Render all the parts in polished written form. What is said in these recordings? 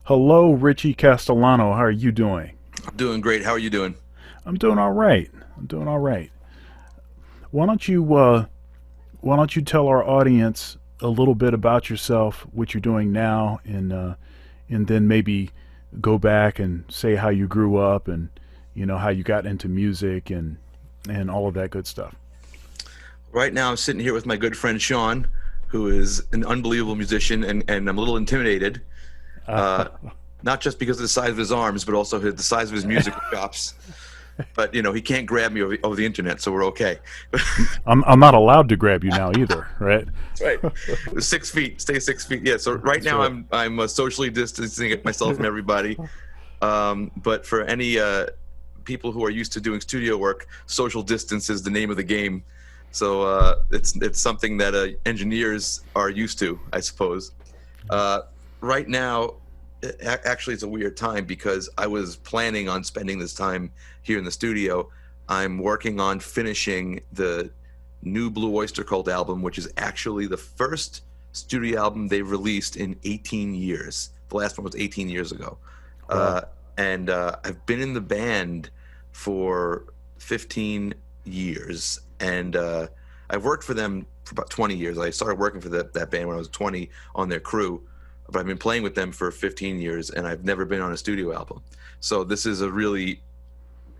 Hello, Richie Castellano. How are you doing? I'm doing great. How are you doing? I'm doing all right. I'm doing all right. Why don't you Why don't you tell our audience a little bit about yourself, what you're doing now, and then maybe go back and say how you grew up and how you got into music and all of that good stuff. Right now, I'm sitting here with my good friend Sean, who is an unbelievable musician, and I'm a little intimidated, uh, not just because of the size of his arms, but also the size of his musical chops. But he can't grab me over the internet, so we're okay. I'm not allowed to grab you now either, right? That's right. 6 feet. Stay 6 feet. Yeah. So right That's now, right. I'm socially distancing myself from everybody. But for any people who are used to doing studio work, social distance is the name of the game. So it's something that engineers are used to, I suppose. Uh, right now, actually, it's a weird time because I was planning on spending this time here in the studio. I'm working on finishing the new Blue Oyster Cult album, which is actually the first studio album they've released in 18 years. The last one was 18 years ago. Wow. Uh, and I've been in the band for 15 years. And I've worked for them for about 20 years. I started working for that band when I was 20 on their crew, but I've been playing with them for 15 years, and I've never been on a studio album. So this is a really,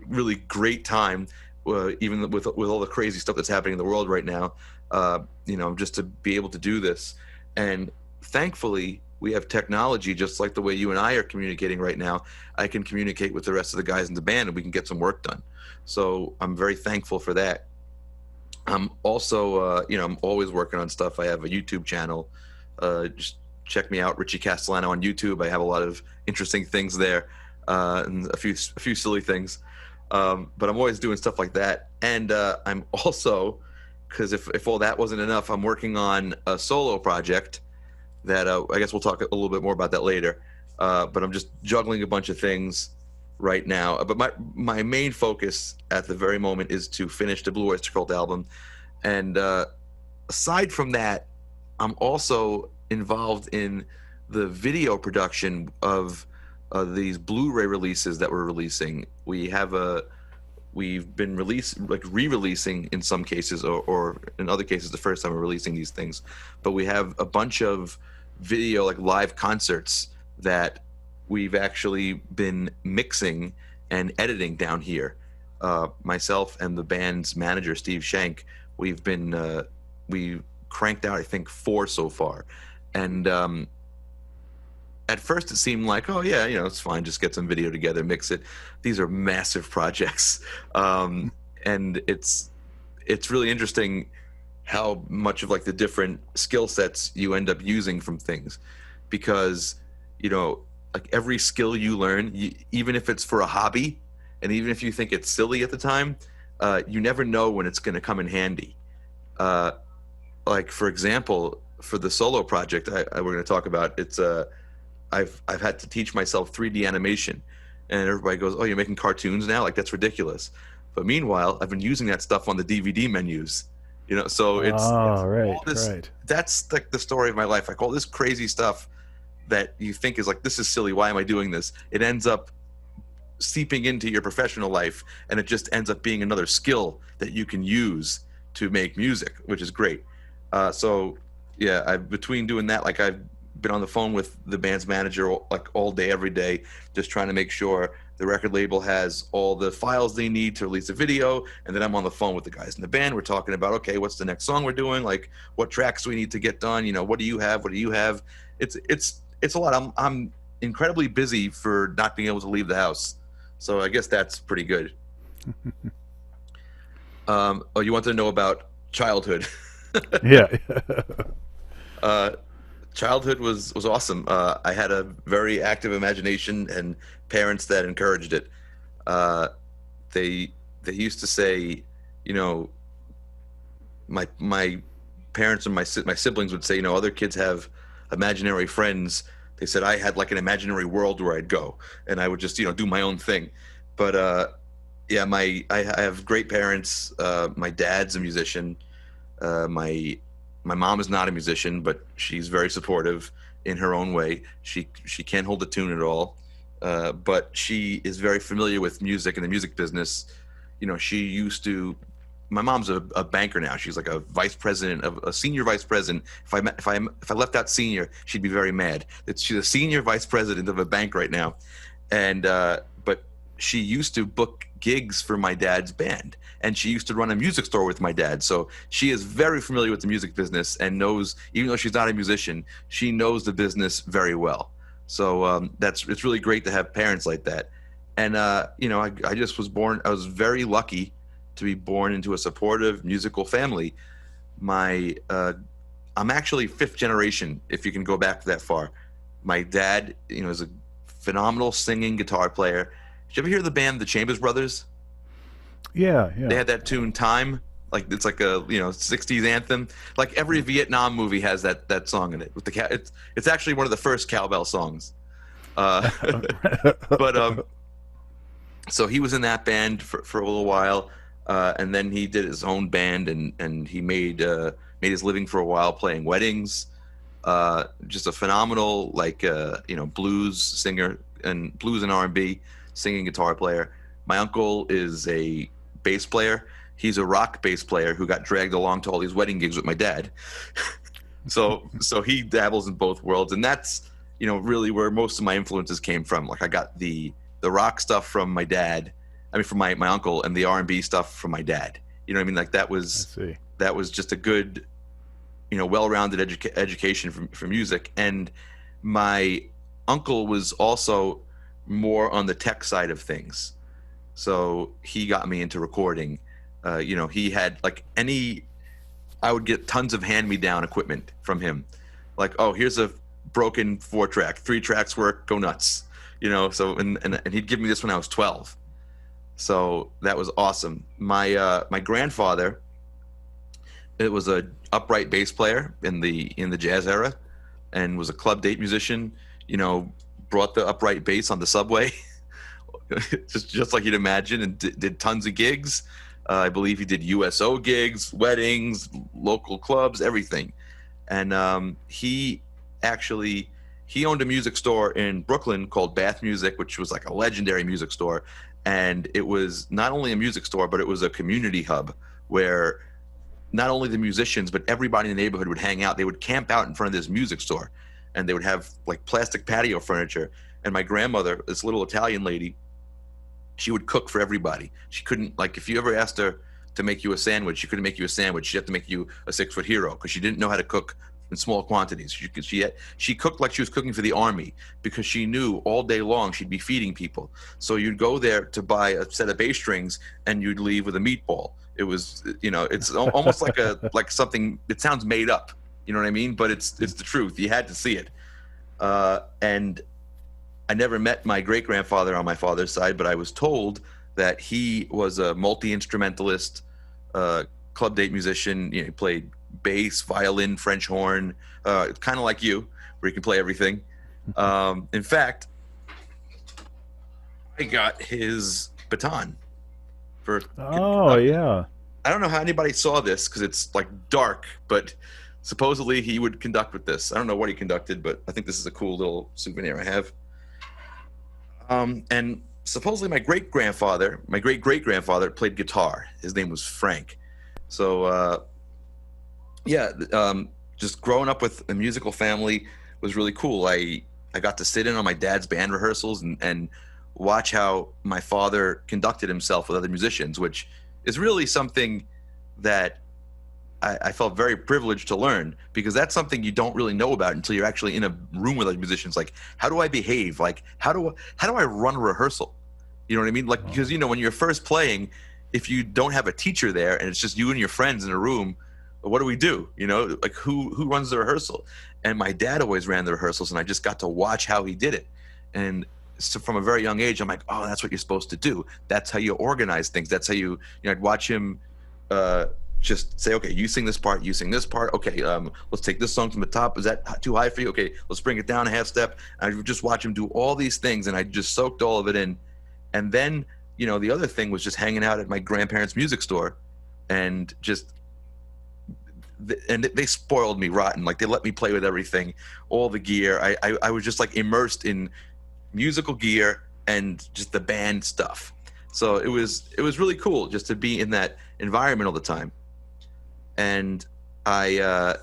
really great time, even with all the crazy stuff that's happening in the world right now. Just to be able to do this, and thankfully we have technology, just like the way you and I are communicating right now. I can communicate with the rest of the guys in the band, and we can get some work done. So I'm very thankful for that. I'm also, I'm always working on stuff. I have a YouTube channel. Just check me out, Richie Castellano on YouTube. I have a lot of interesting things there, and a few silly things. But I'm always doing stuff like that. And I'm also, because if all that wasn't enough, I'm working on a solo project that I guess we'll talk a little bit more about that later. But I'm just juggling a bunch of things right now. But my main focus at the very moment is to finish the Blue Oyster Cult album. And aside from that, I'm also involved in the video production of these Blu-ray releases that we're releasing. We've been re-releasing in some cases, or in other cases the first time we're releasing these things. But we have a bunch of video, like live concerts, that we've actually been mixing and editing down here. Myself and the band's manager, Steve Shank, we cranked out, I think, 4 so far. And at first it seemed like, oh yeah, it's fine, just get some video together, mix it. These are massive projects. And it's really interesting how much of like the different skill sets you end up using from things, because like every skill you learn, even if it's for a hobby, and even if you think it's silly at the time, you never know when it's going to come in handy. uh, like for example, for the solo project we're going to talk about, I've had to teach myself 3D animation, and everybody goes, "Oh, you're making cartoons now? Like that's ridiculous." But meanwhile, I've been using that stuff on the DVD menus. So it's Ah, right, all this. right. That's like the story of my life. Like all this crazy stuff that you think is like, this is silly. Why am I doing this? It ends up seeping into your professional life, and it just ends up being another skill that you can use to make music, which is great. So yeah, between doing that, like I've been on the phone with the band's manager like all day, every day, just trying to make sure the record label has all the files they need to release a video. And then I'm on the phone with the guys in the band. We're talking about, okay, what's the next song we're doing? Like, what tracks do we need to get done? What do you have? What do you have? It's a lot. I'm incredibly busy for not being able to leave the house. So I guess that's pretty good. Oh, you want to know about childhood? Yeah. uh, Childhood was awesome. I had a very active imagination and parents that encouraged it. Uh, they used to say, you know, my parents and my siblings would say, other kids have imaginary friends. They said I had like an imaginary world where I'd go, and I would just do my own thing. But yeah, I have great parents. My dad's a musician. My My mom is not a musician, but she's very supportive in her own way. She can't hold a tune at all, but she is very familiar with music and the music business. She used to. My mom's a banker now. She's like a vice president of a senior vice president. If I left out senior, she'd be very mad. She's a senior vice president of a bank right now, and but she used to book gigs for my dad's band, and she used to run a music store with my dad. So she is very familiar with the music business and knows, even though she's not a musician, she knows the business very well. So it's really great to have parents like that. And I just was born. I was very lucky to be born into a supportive musical family. I'm actually fifth generation, if you can go back that far. My dad, is a phenomenal singing guitar player. Did you ever hear the band the Chambers Brothers? Yeah, They yeah. had that tune "Time," like it's like a '60s anthem. Like every Vietnam movie has that song in it. With it's actually one of the first cowbell songs. Uh, but so he was in that band for a little while, and then he did his own band, and he made his living for a while playing weddings. Just a phenomenal blues singer and blues and R&B singing guitar player. My uncle is a bass player. He's a rock bass player who got dragged along to all these wedding gigs with my dad. So he dabbles in both worlds, and that's really where most of my influences came from. Like I got the rock stuff from my dad, from my uncle, and the R&B stuff from my dad. You know what I mean? Like I see. that was just a good, well-rounded education for music. And my uncle was also more on the tech side of things, so he got me into recording. He had I would get tons of hand-me-down equipment from him, like, oh, here's a broken 4-track, 3 tracks work, go nuts. So and he'd give me this when I was 12. So that was awesome. My grandfather, it was a upright bass player in the jazz era, and was a club date musician. Brought the upright bass on the subway, just like you'd imagine, and did tons of gigs. I believe he did USO gigs, weddings, local clubs, everything. And he owned a music store in Brooklyn called Bath Music, which was like a legendary music store. And it was not only a music store, but it was a community hub where not only the musicians, but everybody in the neighborhood would hang out. They would camp out in front of this music store, and they would have like plastic patio furniture. And my grandmother, this little Italian lady, she would cook for everybody. She couldn't, like, if you ever asked her to make you a sandwich, she couldn't make you a sandwich. She'd have to make you a 6-foot hero, because she didn't know how to cook in small quantities. She cooked like she was cooking for the army, because she knew all day long she'd be feeding people. So you'd go there to buy a set of bass strings, and you'd leave with a meatball. It was, it's almost like something. It sounds made up, you know what I mean? But it's the truth. You had to see it. And I never met my great grandfather on my father's side, but I was told that he was a multi-instrumentalist, club date musician. He played bass, violin, French horn, kind of like you, where you can play everything. In fact, I got his baton for. Oh yeah. I don't know how anybody saw this, because it's like dark, but supposedly he would conduct with this. I don't know what he conducted, but I think this is a cool little souvenir I have. And supposedly my great great great grandfather played guitar. His name was Frank. So just growing up with a musical family was really cool. I got to sit in on my dad's band rehearsals and watch how my father conducted himself with other musicians, which is really something that I felt very privileged to learn, because that's something you don't really know about until you're actually in a room with other musicians. Like, how do I behave? Like, how do I run a rehearsal? You know what I mean? Like, because when you're first playing, if you don't have a teacher there and it's just you and your friends in a room, what do we do? Like, who runs the rehearsal? And my dad always ran the rehearsals, and I just got to watch how he did it. And so from a very young age, I'm like, oh, that's what you're supposed to do. That's how you organize things. That's how I'd watch him just say, okay, you sing this part, you sing this part. Okay, let's take this song from the top. Is that too high for you? Okay, let's bring it down a half step. And I would just watch him do all these things, and I just soaked all of it in. And then, the other thing was just hanging out at my grandparents' music store, and just and they spoiled me rotten. Like they let me play with everything, all the gear. I was just like immersed in musical gear and just the band stuff. So it was really cool just to be in that environment all the time. And I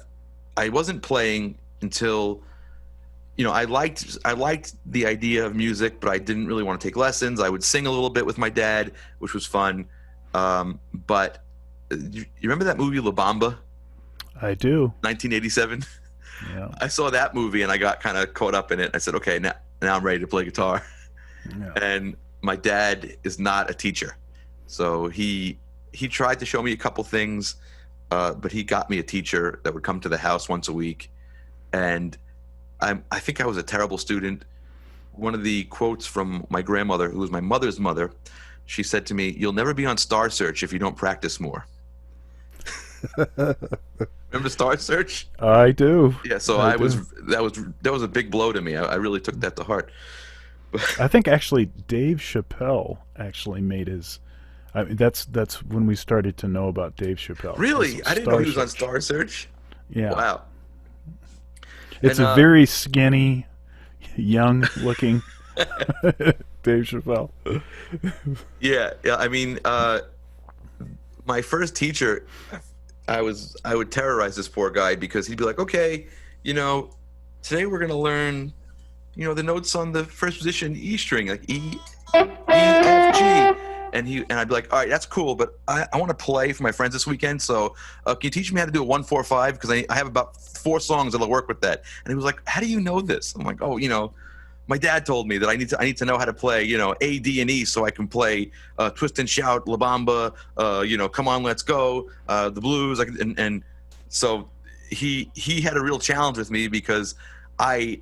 wasn't playing until, I liked the idea of music, but I didn't really want to take lessons. I would sing a little bit with my dad, which was fun. But you remember that movie La Bamba, I do. 1987? Yeah. I saw that movie and I got kind of caught up in it. I said, okay, now I'm ready to play guitar. Yeah. And my dad is not a teacher, so he tried to show me a couple things, but he got me a teacher that would come to the house once a week. And I think I was a terrible student. One of the quotes from my grandmother, who was my mother's mother, she said to me, "You'll never be on Star Search if you don't practice more." Remember Star Search? I do. Yeah, so I that was a big blow to me. I really took that to heart. I think actually Dave Chappelle actually made his. I mean, that's when we started to know about Dave Chappelle. Really? I didn't know he was on Star Search. Yeah. Wow. It's And, a very skinny, young-looking Dave Chappelle. Yeah. I mean, my first teacher, I would terrorize this poor guy because he'd be like, "Okay, today we're gonna learn, the notes on the first position E string, like E, F, G." And I'd be like, "All right, that's cool, but I want to play for my friends this weekend. So can you teach me how to do a 1-4-5? Because I have about 4 songs that'll work with that." And he was like, "How do you know this?" I'm like, "Oh, my dad told me that I need to know how to play, A, D, and E, so I can play Twist and Shout, La Bamba, Come On, Let's Go, the blues." And so he had a real challenge with me because I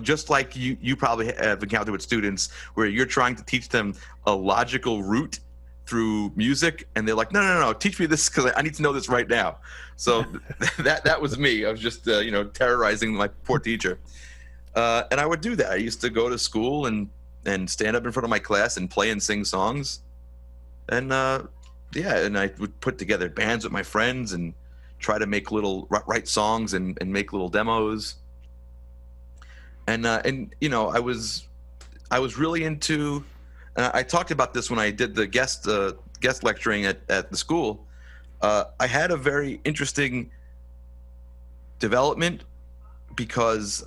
just like you probably have encountered with students where you're trying to teach them a logical route through music, and they're like, no, teach me this because I need to know this right now. So that was me. I was just terrorizing my poor teacher. And I would do that. I used to go to school and stand up in front of my class and play and sing songs. And and I would put together bands with my friends and try to make write songs and make little demos. And I was really into. I talked about this when I did the guest lecturing at the school. I had a very interesting development because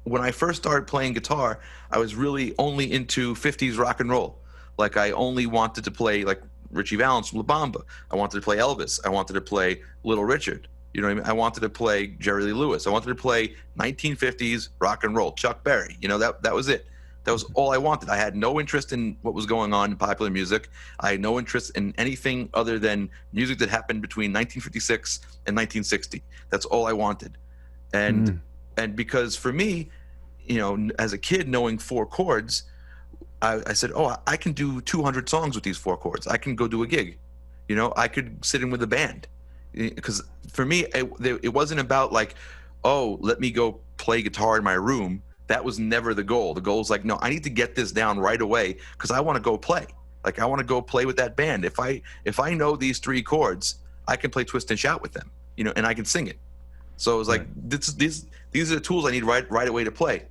when I first started playing guitar, I was really only into 50s rock and roll. Like I only wanted to play like Richie Valens from La Bamba. I wanted to play Elvis. I wanted to play Little Richard. You know what I mean? I wanted to play Jerry Lee Lewis. I wanted to play 1950s rock and roll, Chuck Berry. That was it. That was all I wanted. I had no interest in what was going on in popular music. I had no interest in anything other than music that happened between 1956 and 1960. That's all I wanted. And because for me, as a kid knowing 4 chords, I said, "Oh, I can do 200 songs with these 4 chords. I can go do a gig. I could sit in with a band." Because for me, it wasn't about like, "Oh, let me go play guitar in my room." That was never the goal. The goal is like, no, I need to get this down right away because I want to go play. Like I want to go play with that band. If I know these 3 chords, I can play Twist and Shout with them, and I can sing it. So it was like, these are the tools I need right away to play.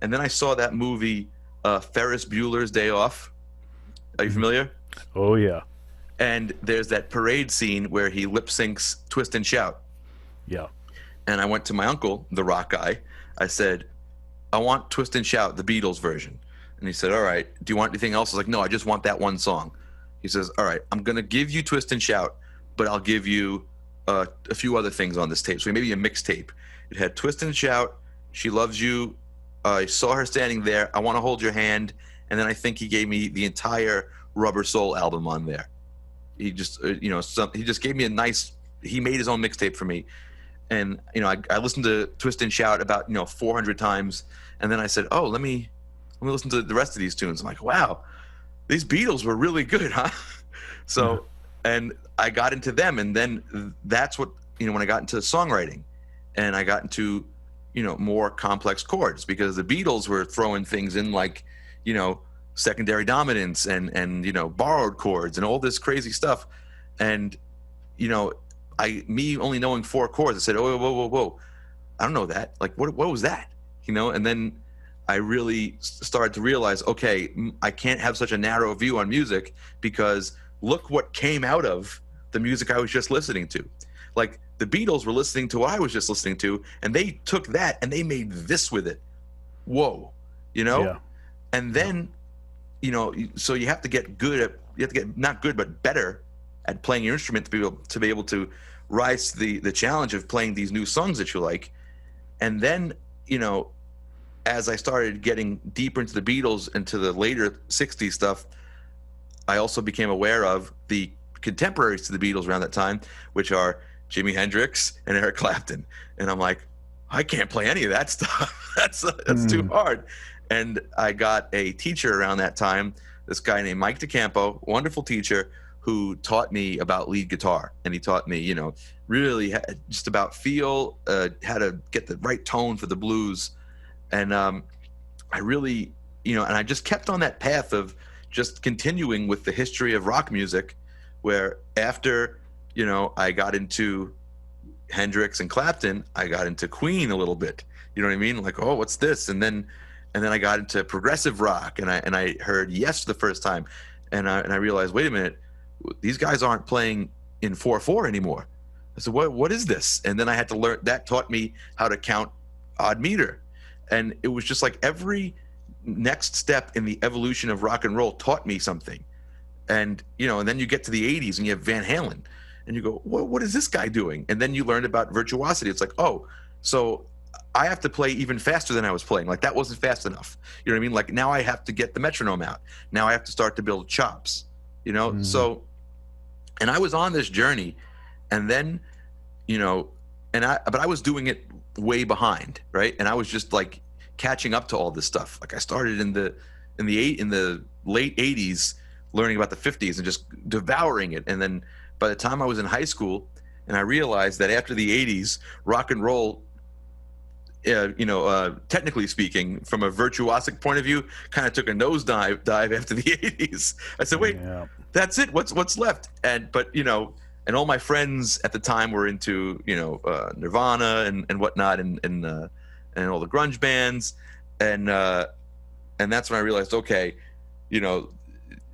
And then I saw that movie, Ferris Bueller's Day Off. Are you familiar? Oh yeah. And there's that parade scene where he lip syncs Twist and Shout. Yeah. And I went to my uncle, the rock guy. I said, "I want Twist and Shout, the Beatles version." And he said, "All right, do you want anything else?" I was like, "No, I just want that one song." He says, "All right, I'm going to give you Twist and Shout, but I'll give you a few other things on this tape. So maybe a mixtape." It had Twist and Shout, She Loves You, I Saw Her Standing There, I Want to Hold Your Hand, and then I think he gave me the entire Rubber Soul album on there. He just, he just gave me he made his own mixtape for me. And, I listened to Twist and Shout about, 400 times. And then I said, "Oh, let me listen to the rest of these tunes." I'm like, wow, these Beatles were really good, huh? So, and I got into them. And then that's what, when I got into songwriting and I got into, more complex chords, because the Beatles were throwing things in like, secondary dominance and borrowed chords and all this crazy stuff. And, me only knowing 4 chords, I said, oh, whoa, whoa, whoa, I don't know that. Like, what was that? And then I really started to realize, okay, I can't have such a narrow view on music, because look what came out of the music I was just listening to. Like, the Beatles were listening to what I was just listening to, and they took that and they made this with it. Whoa, Yeah. And then, so you have to get not good, but better at playing your instrument to be able to rise to the challenge of playing these new songs that you like. And then, as I started getting deeper into the Beatles, into the later 60s stuff, I also became aware of the contemporaries to the Beatles around that time, which are Jimi Hendrix and Eric Clapton. And I'm like, I can't play any of that stuff. That's too hard. And I got a teacher around that time, this guy named Mike DeCampo, wonderful teacher, who taught me about lead guitar. And he taught me, really just about feel, how to get the right tone for the blues. And I really, and I just kept on that path of just continuing with the history of rock music, where after, I got into Hendrix and Clapton, I got into Queen a little bit. You know what I mean? Like, oh, what's this? And then I got into progressive rock, and I heard Yes the first time, and I realized, wait a minute, these guys aren't playing in 4/4 anymore. I said, what is this? And then I had to learn. That taught me how to count odd meter, and it was just like every next step in the evolution of rock and roll taught me something. And and then you get to the 80s and you have Van Halen, and you go, what is this guy doing? And then you learned about virtuosity. It's like, oh, so I have to play even faster than I was playing. Like, that wasn't fast enough. You know what I mean? Like, now I have to get the metronome out. Now I have to start to build chops, So, and I was on this journey, and then, but I was doing it way behind, right? And I was just like catching up to all this stuff. Like, I started in the late 80s, learning about the 50s and just devouring it. And then by the time I was in high school, and I realized that after the 80s, rock and roll, technically speaking, from a virtuosic point of view, kind of took a nosedive after the 80s. I said, wait, that's it. What's left? And all my friends at the time were into, Nirvana and whatnot, and all the grunge bands. And that's when I realized, okay,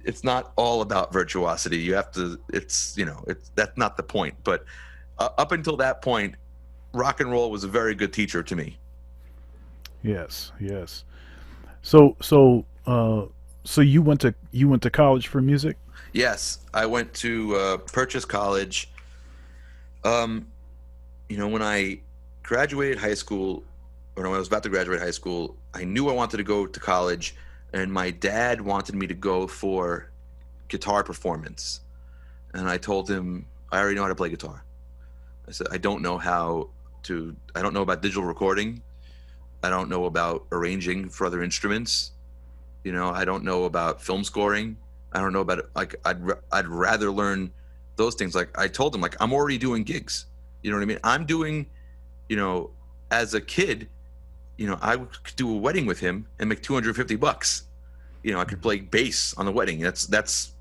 it's not all about virtuosity. You have to, that's not the point. But up until that point, rock and roll was a very good teacher to me. Yes. Yes. So you went to college for music? Yes, I went to Purchase College. When I graduated high school, or when I was about to graduate high school, I knew I wanted to go to college, and my dad wanted me to go for guitar performance. And I told him, I already know how to play guitar. I said, I don't know about digital recording. I don't know about arranging for other instruments. I don't know about film scoring. I don't know about it. Like, I'd rather learn those things. Like, I told him, like, I'm already doing gigs. You know what I mean? I'm doing, as a kid, I could do a wedding with him and make $250. I could play bass on the wedding. That's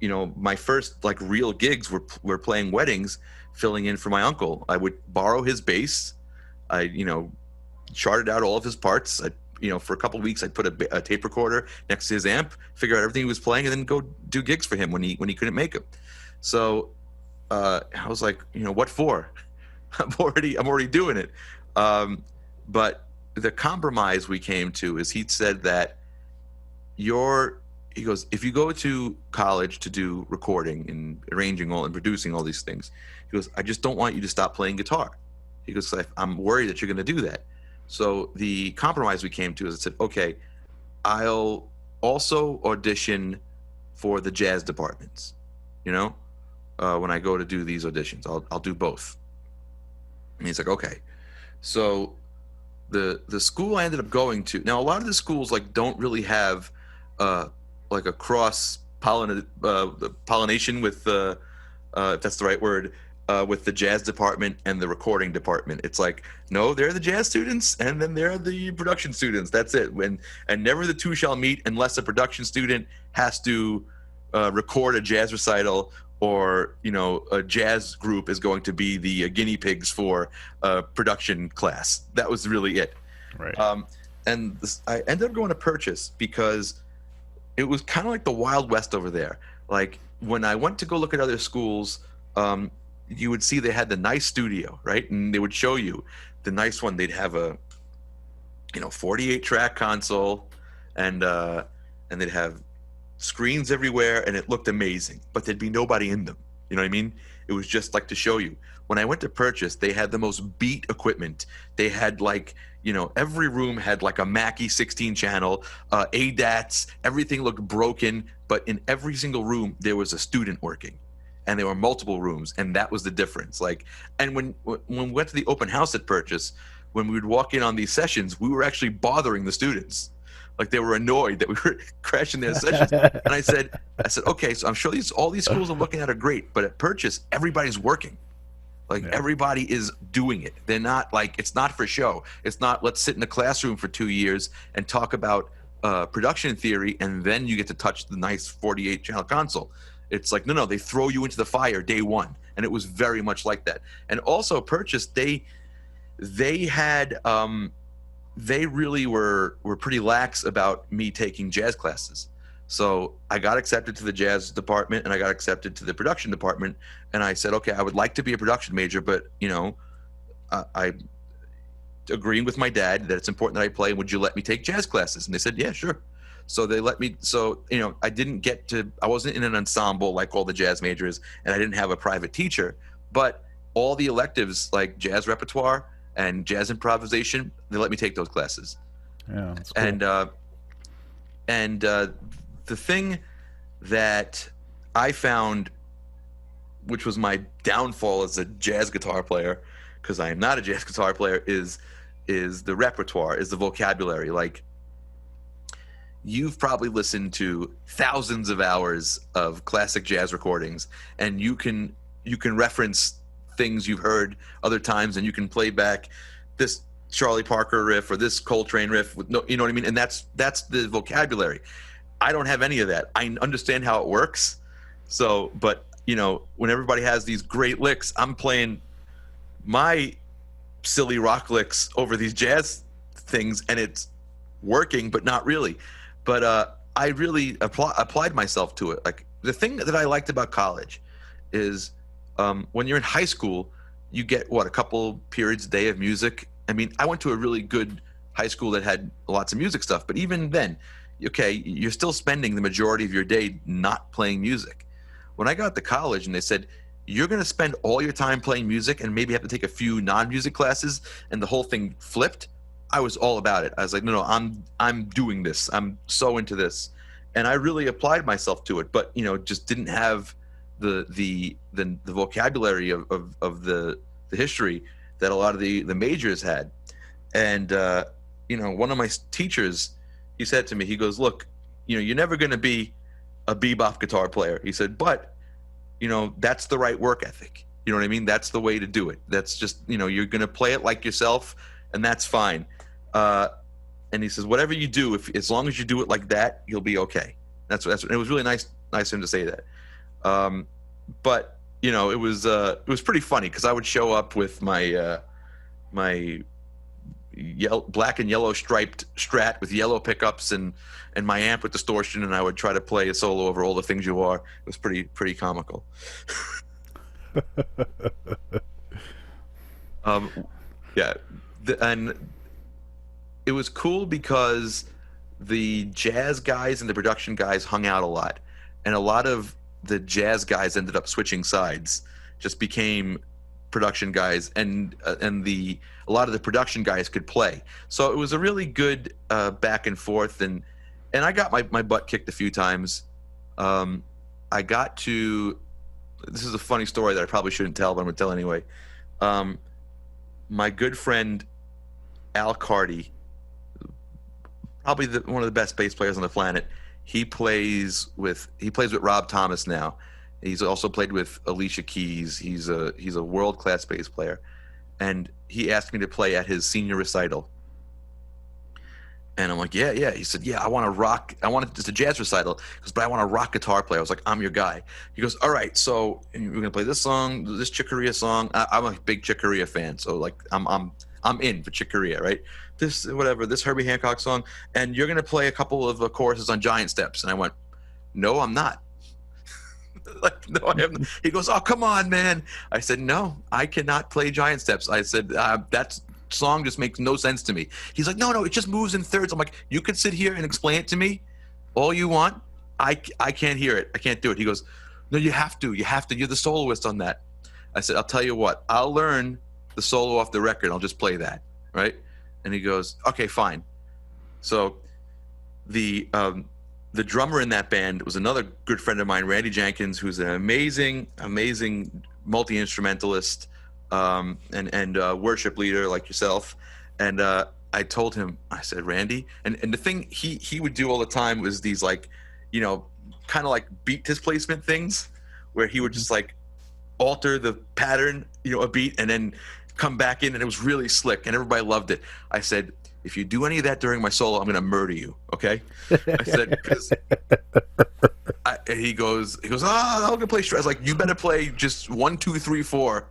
my first like real gigs were playing weddings, filling in for my uncle. I would borrow his bass. I charted out all of his parts. For a couple of weeks, I'd put a tape recorder next to his amp, figure out everything he was playing, and then go do gigs for him when he couldn't make them. So I was like, what for? I'm already doing it. But the compromise we came to is he said that he goes, if you go to college to do recording and arranging and producing all these things, he goes, I just don't want you to stop playing guitar. He goes, I'm worried that you're going to do that. So the compromise we came to is I said, okay, I'll also audition for the jazz departments, when I go to do these auditions, I'll do both. And he's like, okay. So the school I ended up going to, now a lot of the schools like don't really have like a cross pollination with if that's the right word, with the jazz department and the recording department. It's like, no, they're the jazz students and then they're the production students. That's it. And never the two shall meet unless a production student has to record a jazz recital or a jazz group is going to be the guinea pigs for a production class. That was really it. Right. And I ended up going to Purchase because it was kind of like the Wild West over there. Like when I went to go look at other schools, you would see they had the nice studio, right? And they would show you the nice one. They'd have a 48 track console, and they'd have screens everywhere, and it looked amazing, but there'd be nobody in them. You know what I mean? It was just like to show you. When I went to Purchase, they had the most beat equipment. They had every room had like a Mackie 16 channel, ADATs, everything looked broken, but in every single room there was a student working, and there were multiple rooms, and that was the difference. And when we went to the open house at Purchase, when we would walk in on these sessions, we were actually bothering the students. Like they were annoyed that we were crashing their sessions. And I said, okay, so I'm sure all these schools I'm looking at are great, but at Purchase, everybody's working. Everybody is doing it. They're not it's not for show. It's not let's sit in a classroom for 2 years and talk about production theory, and then you get to touch the nice 48 channel console. It's like, no, they throw you into the fire day one. And it was very much like that. And also Purchase, they had they really were pretty lax about me taking jazz classes. So I got accepted to the jazz department, and I got accepted to the production department. And I said, okay, I would like to be a production major, but I agreeing with my dad that it's important that I play. Would you let me take jazz classes? And they said, yeah, sure. So they let me. So I wasn't in an ensemble like all the jazz majors, and I didn't have a private teacher. But all the electives like jazz repertoire and jazz improvisation, they let me take those classes. Yeah, that's cool. And the thing that I found, which was my downfall as a jazz guitar player, because I am not a jazz guitar player, is the repertoire, is the vocabulary. Like, you've probably listened to thousands of hours of classic jazz recordings, and you can reference things you've heard other times, and you can play back this Charlie Parker riff or this Coltrane riff with you know what I mean? And that's the vocabulary. I don't have any of that. I understand how it works. So, but when everybody has these great licks, I'm playing my silly rock licks over these jazz things, and it's working, but not really. But I really applied myself to it. Like, the thing that I liked about college is when you're in high school, you get a couple periods a day of music. I mean, I went to a really good high school that had lots of music stuff, but even then, okay, you're still spending the majority of your day not playing music. When I got to college and they said, you're going to spend all your time playing music and maybe have to take a few non-music classes, and the whole thing flipped, I was all about it. I was like, no, I'm doing this. I'm so into this. And I really applied myself to it, but, just didn't have the vocabulary of the history that a lot of the majors had. And, one of my teachers, he said to me, he goes, look, you're never going to be a bebop guitar player. He said, but, that's the right work ethic. You know what I mean? That's the way to do it. That's just, you're going to play it like yourself, and that's fine. And he says, whatever you do, as long as you do it like that, you'll be okay. That's it was really nice of him to say that. But it was pretty funny, because I would show up with my black and yellow striped Strat with yellow pickups and my amp with distortion, and I would try to play a solo over All the Things You Are. It was pretty comical. Yeah, and it was cool because the jazz guys and the production guys hung out a lot, and a lot of the jazz guys ended up switching sides, just became production guys, and a lot of the production guys could play. So it was a really good back and forth, and I got my butt kicked a few times. I got to, this is a funny story that I probably shouldn't tell, but I'm gonna tell anyway. My good friend Al Carty, probably one of the best bass players on the planet. He plays with Rob Thomas now. He's also played with Alicia Keys. He's a world-class bass player, and he asked me to play at his senior recital. And I'm like, yeah, yeah. He said, yeah, I want to rock. I want just a jazz recital. He goes, but I want a rock guitar player. I was like, I'm your guy. He goes, all right. So we're gonna play this song, this Chick Corea song. I'm a big Chick Corea fan, so like I'm in for Chick Corea, right? This whatever, this Herbie Hancock song, and you're gonna play a couple of choruses on Giant Steps. And I went, no, I'm not. Like, no, I am. He goes, oh, come on, man. I said, no, I cannot play Giant Steps. I said, that song just makes no sense to me. He's like, no, it just moves in thirds. I'm like, you can sit here and explain it to me all you want. I can't hear it. I can't do it. He goes, no, you have to. You have to. You're the soloist on that. I said, I'll tell you what. I'll learn the solo off the record. I'll just play that, right? And he goes, okay, fine. So the drummer in that band was another good friend of mine, Randy Jenkins, who's an amazing multi-instrumentalist and worship leader like yourself. And I told him, I said, Randy, and the thing he would do all the time was these like, kind of like beat displacement things, where he would just like alter the pattern, a beat, and then come back in, and it was really slick, and everybody loved it. I said, if you do any of that during my solo, I'm going to murder you. Okay. I said, because he goes, I'm going to play straight. I was like, you better play just 1, 2, 3, 4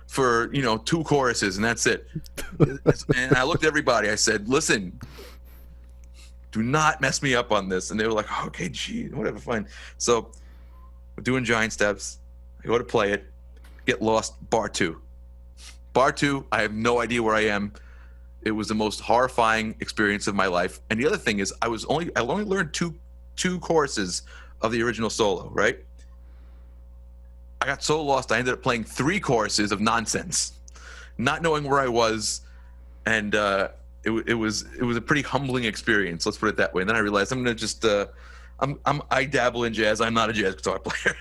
for, 2 choruses, and that's it. And I looked at everybody. I said, listen, do not mess me up on this. And they were like, oh, okay, gee, whatever, fine. So we're doing Giant Steps. I go to play it, get lost, bar 2. Bar 2, I have no idea where I am. It was the most horrifying experience of my life. And the other thing is, I only learned two choruses of the original solo, right? I got so lost, I ended up playing 3 choruses of nonsense, not knowing where I was, and it was a pretty humbling experience. Let's put it that way. And then I realized I'm gonna just I dabble in jazz. I'm not a jazz guitar player.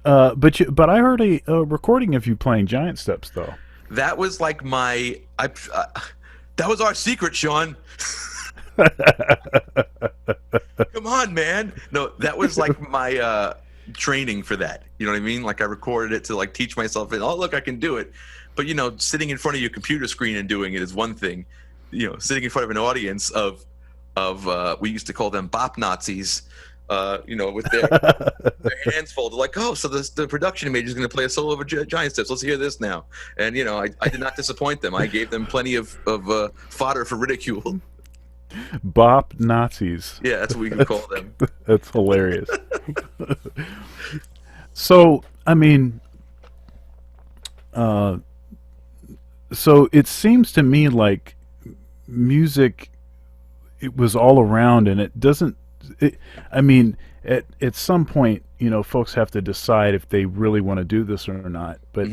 But I heard a recording of you playing Giant Steps though. That was like that was our secret, Sean. Come on, man. No, that was like my training for that. You know what I mean? Like I recorded it to like teach myself, and oh, look, I can do it. But sitting in front of your computer screen and doing it is one thing. Sitting in front of an audience of we used to call them bop Nazis. With their hands folded, like, oh, so the production major is going to play a solo of Giant Steps. Let's hear this now. And I did not disappoint them. I gave them plenty of fodder for ridicule. Bop Nazis. Yeah, that's what we can call them. That's hilarious. So, I mean, so it seems to me like music, it was all around, and it doesn't. I mean, at some point, folks have to decide if they really want to do this or not. But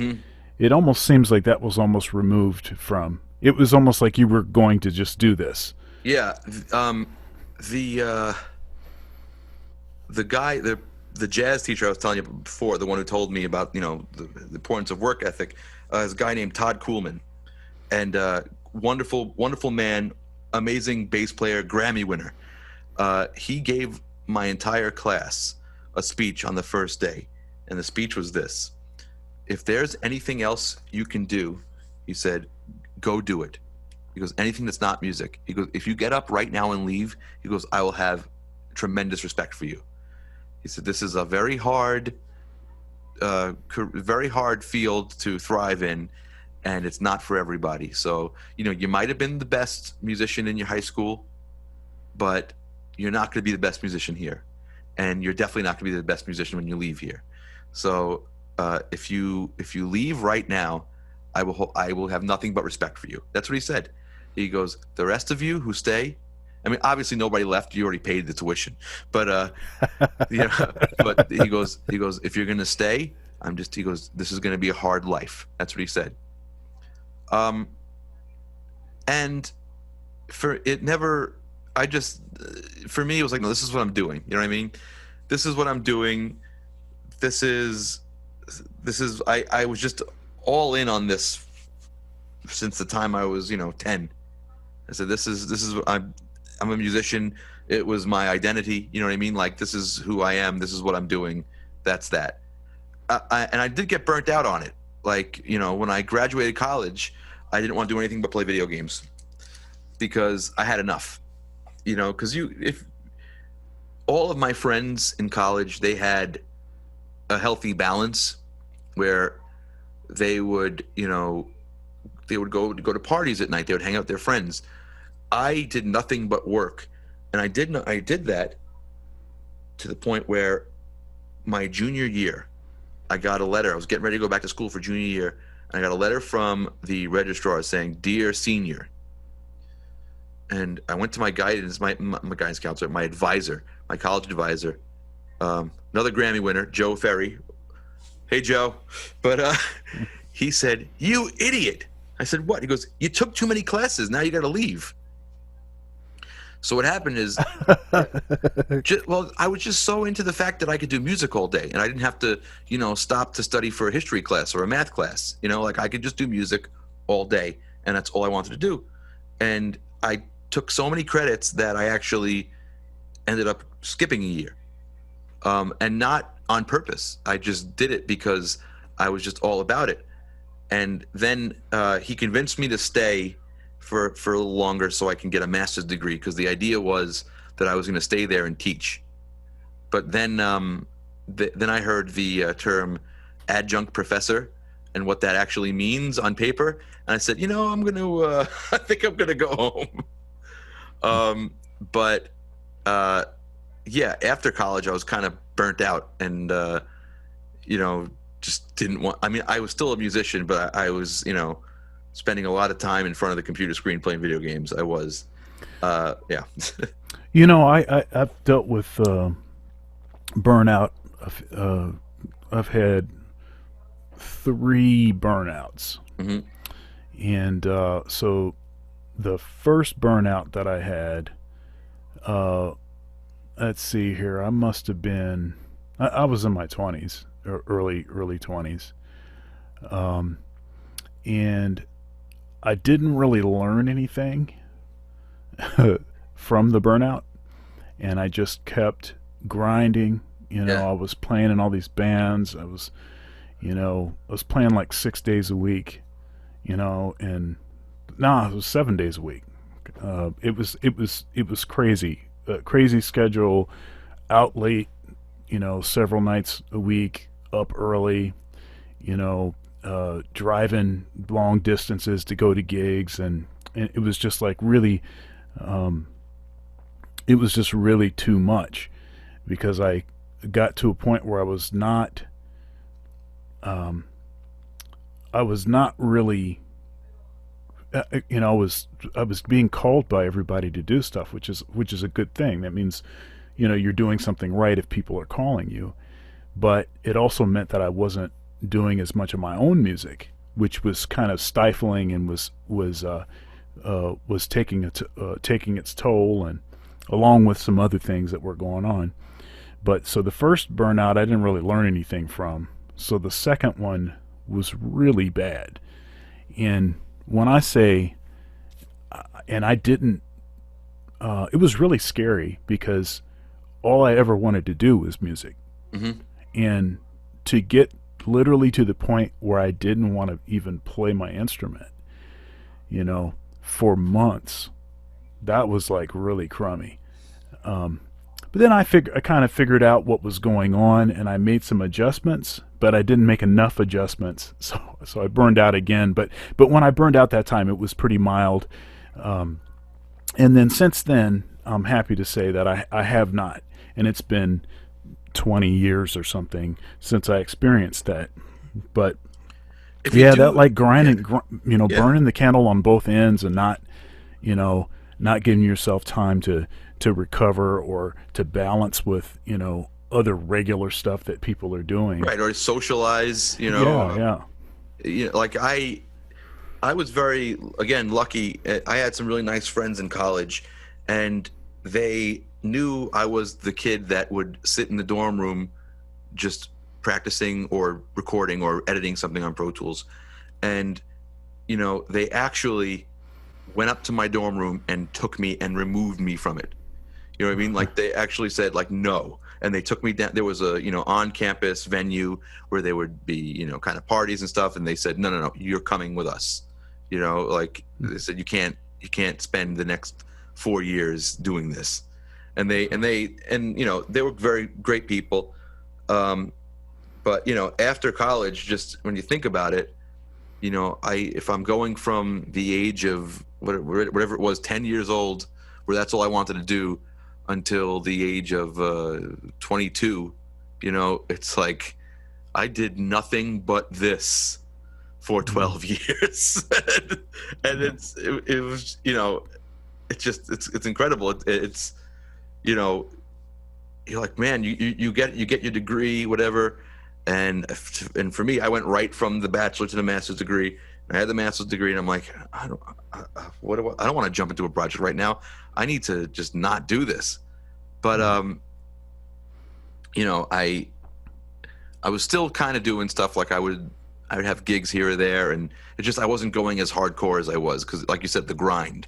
it almost seems like that was almost removed from. It was almost like you were going to just do this. Yeah, the guy, the jazz teacher I was telling you before, the one who told me about the importance of work ethic, is a guy named Todd Kuhlman, and wonderful man, amazing bass player, Grammy winner. He gave my entire class a speech on the first day, and the speech was this: if there's anything else you can do, he said, go do it. He goes, anything that's not music. He goes, if you get up right now and leave, he goes, I will have tremendous respect for you. He said, this is a very hard field to thrive in, and it's not for everybody. So, you might have been the best musician in your high school, but you're not going to be the best musician here, and you're definitely not going to be the best musician when you leave here. So if you leave right now, I will have nothing but respect for you. That's what he said. He goes, the rest of you who stay, I mean, obviously nobody left. You already paid the tuition, but but he goes, if you're going to stay, he goes, this is going to be a hard life. That's what he said. And for me, it was like, no, this is what I'm doing. You know what I mean? This is what I'm doing. I was just all in on this since the time I was, 10. I said, this is I'm a musician. It was my identity. You know what I mean? Like, this is who I am. This is what I'm doing. That's that. And I did get burnt out on it. Like, when I graduated college, I didn't want to do anything but play video games, because I had enough. Because if all of my friends in college, they had a healthy balance where they would, they would go to parties at night. They would hang out with their friends. I did nothing but work, and I did that to the point where my junior year, I got a letter. I was getting ready to go back to school for junior year, and I got a letter from the registrar saying, "Dear senior." And I went to my guidance, my guidance counselor, my advisor, my college advisor, another Grammy winner, Joe Ferry. Hey, Joe. But he said, "You idiot." I said, "What?" He goes, "You took too many classes. Now you got to leave." So what happened is, I was just so into the fact that I could do music all day, and I didn't have to, stop to study for a history class or a math class. Like I could just do music all day, and that's all I wanted to do. And I took so many credits that I actually ended up skipping a year, and not on purpose. I just did it because I was just all about it. And then he convinced me to stay for a little longer so I can get a master's degree, because the idea was that I was going to stay there and teach. But then then I heard the term adjunct professor and what that actually means on paper, and I said, I'm going to I think I'm going to go home. But yeah, after college I was kind of burnt out, and just didn't want. I mean, I was still a musician, but I was spending a lot of time in front of the computer screen playing video games. I was, yeah. I've dealt with burnout. I've had 3 burnouts, Hmm. and so the first burnout that I had, let's see here, I must have been, I was in my 20s, or early 20s, and I didn't really learn anything from the burnout, and I just kept grinding. Yeah. I was playing in all these bands. I was playing like 6 days a week, and it was 7 days a week. It was crazy, crazy schedule, out late, several nights a week, up early, driving long distances to go to gigs, and it was just like really, it was just really too much, because I got to a point where I was not really, I was being called by everybody to do stuff, which is a good thing. That means, you're doing something right if people are calling you, but it also meant that I wasn't doing as much of my own music, which was kind of stifling, and was taking its toll, and along with some other things that were going on. But so the first burnout I didn't really learn anything from. So the second one was really bad. And when I say, and I didn't, it was really scary, because all I ever wanted to do was music. Hmm. And to get literally to the point where I didn't want to even play my instrument, for months, that was like really crummy. But then I kind of figured out what was going on, and I made some adjustments, but I didn't make enough adjustments, so I burned out again. But when I burned out that time, it was pretty mild. And then since then, I'm happy to say that I have not, and it's been 20 years or something since I experienced that. But If you yeah, do, that like grinding, yeah, burning the candle on both ends, and not giving yourself time to recover, or to balance with other regular stuff that people are doing. right, or socialize. Yeah, yeah. Like I was very, again, lucky. I had some really nice friends in college, and they knew I was the kid that would sit in the dorm room just practicing or recording or editing something on Pro Tools. And, they actually went up to my dorm room and took me and removed me from it. You know what I mean? Like, they actually said, like, no. And they took me down. There was a, on-campus venue where there would be, kind of parties and stuff. And they said, no, you're coming with us. Like, they said, you can't, spend the next 4 years doing this. And they were very great people. But after college, just when you think about it, if I'm going from the age of whatever it was, 10 years old, where that's all I wanted to do, until the age of 22, it's like I did nothing but this for 12 years. And it was, it's incredible. It's you're like, man, you get your degree, whatever. And for me, I went right from the bachelor to the master's degree. I had the master's degree, and I'm like, I don't want to jump into a project right now. I need to just not do this. But I was still kind of doing stuff. Like I would have gigs here or there, and I wasn't going as hardcore as I was, because, like you said, the grind.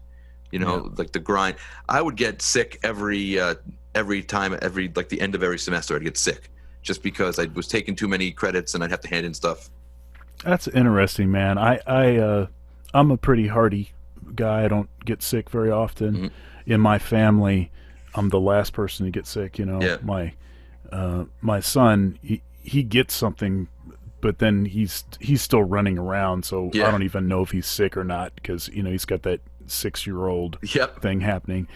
Like the grind. I would get sick every time, like the end of every semester, I'd get sick, just because I was taking too many credits and I'd have to hand in stuff. That's interesting, man. I'm a pretty hardy guy. I don't get sick very often. Mm-hmm. In my family, I'm the last person to get sick. Yeah. My son, he gets something, but then he's still running around. So Yeah. I don't even know if he's sick or not, because he's got that 6-year-old Yep. thing happening.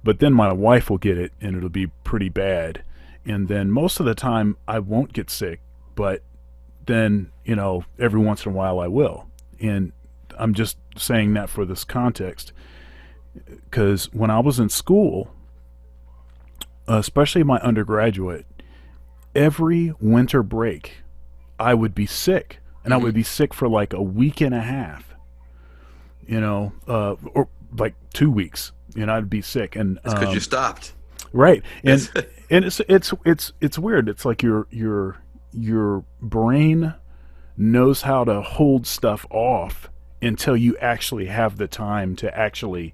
But then my wife will get it, and it'll be pretty bad. And then most of the time I won't get sick, but then every once in a while I will. And I'm just saying that for this context, because when I was in school, especially my undergraduate, every winter break I would be sick, and I would be sick for like a week and a half, or like 2 weeks. I'd be sick, and It's because you stopped. right. And it's weird. It's like your brain knows how to hold stuff off until you actually have the time to actually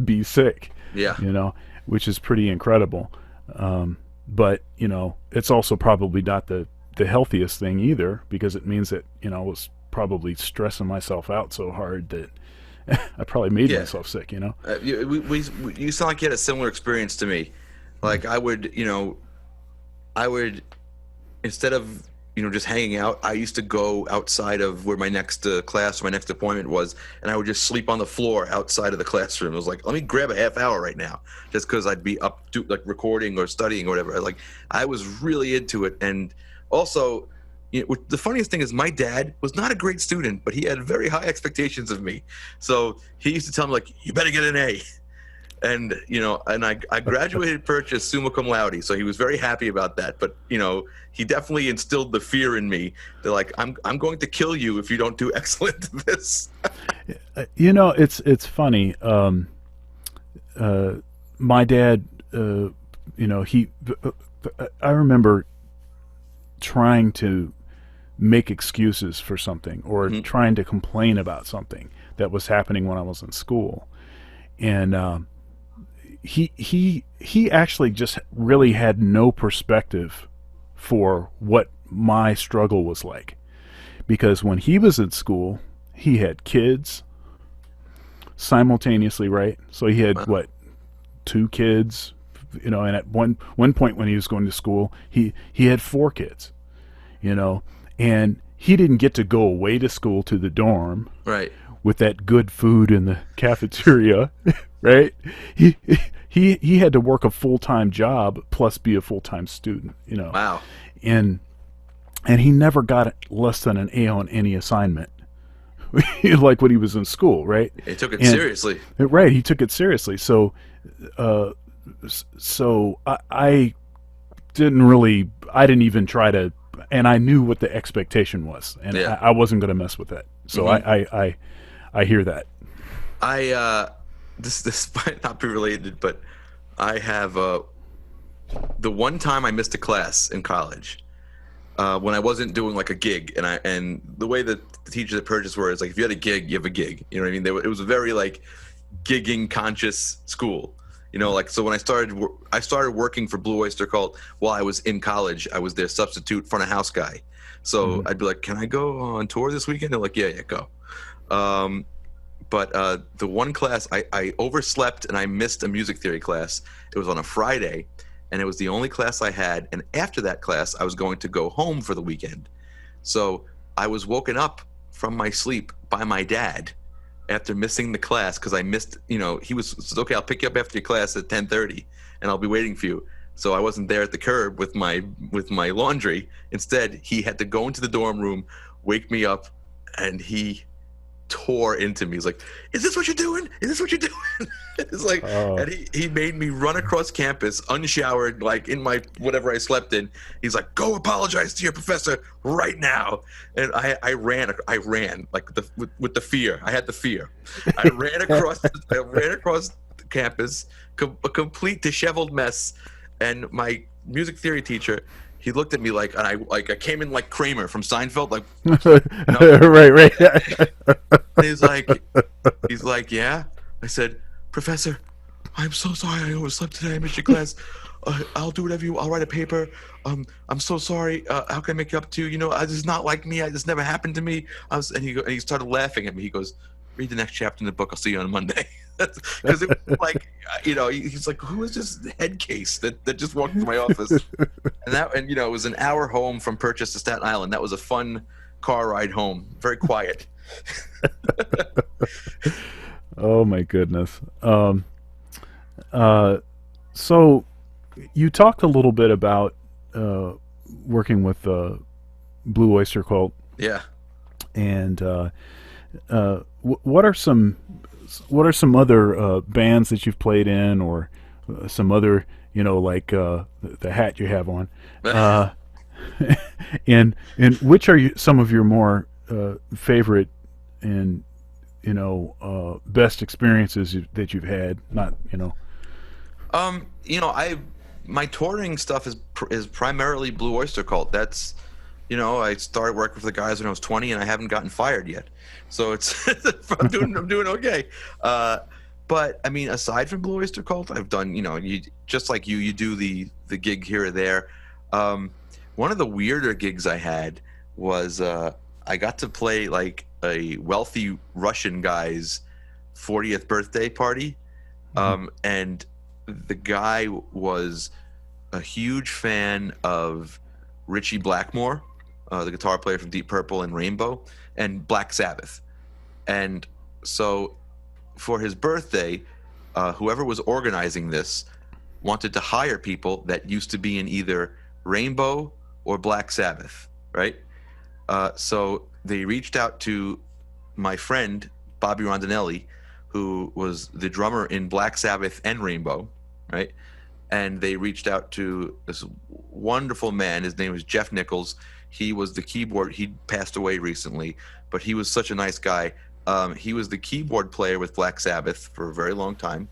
be sick. Yeah. Which is pretty incredible. But it's also probably not the healthiest thing either, because it means that I was probably stressing myself out so hard that I probably made myself sick. You sound like you had a similar experience to me. Like I would instead of just hanging out, I used to go outside of where my next class or my next appointment was, and I would just sleep on the floor outside of the classroom. It was like, let me grab a half hour right now, just because I'd be up to like recording or studying or whatever. I was really into it. And also, the funniest thing is, my dad was not a great student, but he had very high expectations of me. So he used to tell me, like, you better get an A. And I graduated purchase summa cum laude, so he was very happy about that. But he definitely instilled the fear in me that, like, I'm going to kill you if you don't do excellent at this. It's funny. My dad, I remember trying to make excuses for something, or trying to complain about something that was happening when I was in school, and he actually just really had no perspective for what my struggle was like, because when he was in school, he had kids simultaneously, right? So he had what, 2 kids, and at one point when he was going to school, he had 4 kids, and he didn't get to go away to school to the dorm, right, with that good food in the cafeteria, right? He had to work a full-time job plus be a full-time student, Wow. And he never got less than an A on any assignment, like when he was in school, right? He took it seriously. Right, he took it seriously. So, I didn't even try to, and I knew what the expectation was, and I wasn't going to mess with that. So I hear that. This might not be related, but I have the one time I missed a class in college, when I wasn't doing like a gig, and the way that the teachers at Purchase were is like, if you had a gig, you have a gig. You know what I mean? It was a very like gigging conscious school. Like, so when I started working for Blue Oyster Cult while I was in college. I was their substitute front of house guy. So I'd be like, can I go on tour this weekend? They're like, yeah, go. But the one class I overslept and I missed a music theory class. It was on a Friday, and it was the only class I had. And after that class, I was going to go home for the weekend. So I was woken up from my sleep by my dad after missing the class because I missed. He said, "Okay, I'll pick you up after your class at 10:30, and I'll be waiting for you." So I wasn't there at the curb with my laundry. Instead, he had to go into the dorm room, wake me up, and he tore into me. He's like, "Is this what you're doing? Is this what you're doing?" It's like, and he made me run across campus unshowered, like in my whatever I slept in. He's like, "Go apologize to your professor right now." And I ran like with the fear. I had the fear. I ran across the campus, a complete disheveled mess. And my music theory teacher, he looked at me like, and I came in like Kramer from Seinfeld, like, Right. and he's like, "Yeah." I said, "Professor, I'm so sorry I overslept today. I missed your class. I'll do whatever I'll write a paper. I'm so sorry. How can I make it up to you? This is not like me. This never happened to me." And he started laughing at me. He goes, "Read the next chapter in the book. I'll see you on Monday." Because it was like, he's like, "Who is this head case that just walked into my office?" And it was an hour home from Purchase to Staten Island. That was a fun car ride home. Very quiet. Oh my goodness. So you talked a little bit about working with Blue Oyster Cult, Yeah. and what are some other bands that you've played in, or some other, like the hat you have on, and which are some of your more favorite and best experiences that you've had? Not my touring stuff is primarily Blue Oyster Cult. That's I started working for the guys when I was 20, and I haven't gotten fired yet, so it's I'm doing okay. But I mean, aside from Blue Oyster Cult, I've done you just like you do the gig here or there. One of the weirder gigs I had was I got to play like a wealthy Russian guy's 40th birthday party, and the guy was a huge fan of Richie Blackmore, the guitar player from Deep Purple and Rainbow, and Black Sabbath. And so for his birthday, whoever was organizing this wanted to hire people that used to be in either Rainbow or Black Sabbath, right? So they reached out to my friend, Bobby Rondinelli, who was the drummer in Black Sabbath and Rainbow, right? And they reached out to this wonderful man. His name was Jeff Nichols. He was the keyboard. He passed away recently, but he was such a nice guy. He was the keyboard player with Black Sabbath for a very long time.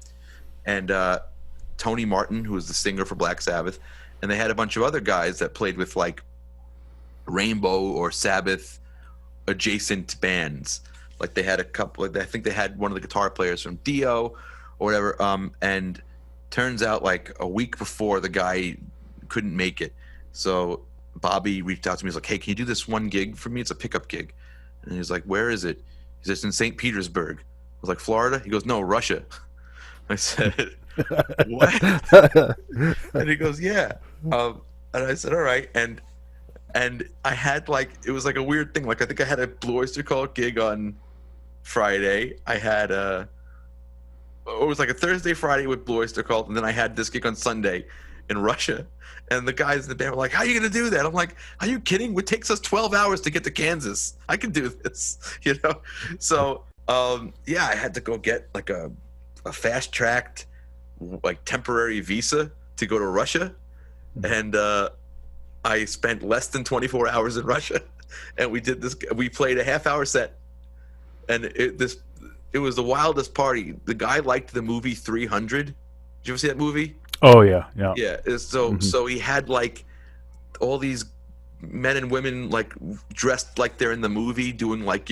And Tony Martin, who was the singer for Black Sabbath. And they had a bunch of other guys that played with like Rainbow or Sabbath adjacent bands. Like they had a couple, I think they had one of the guitar players from Dio or whatever. And turns out like a week before, the guy couldn't make it. So Bobby reached out to me. He's like, "Hey, can you do this one gig for me? It's a pickup gig." And he's like, "Where is it?" He says, "It's in St. Petersburg." I was like, "Florida?" He goes, "No, Russia." I said, "What?" And he goes, "Yeah." And I said, "All right." And I had like, it was like a weird thing. Like I think I had a Blue Oyster Cult gig on Friday. I had it was like a Thursday, Friday with Blue Oyster Cult, and then I had this gig on Sunday in Russia. And the guys in the band were like, "How are you going to do that?" I'm like, "Are you kidding? It takes us 12 hours to get to Kansas. I can do this," So, yeah, I had to go get like a fast-tracked, like temporary visa to go to Russia. And I spent less than 24 hours in Russia. And we played a half-hour set. And it was the wildest party. The guy liked the movie 300. Did you ever see that movie? Oh yeah. Yeah. So he had like all these men and women like dressed like they're in the movie, doing like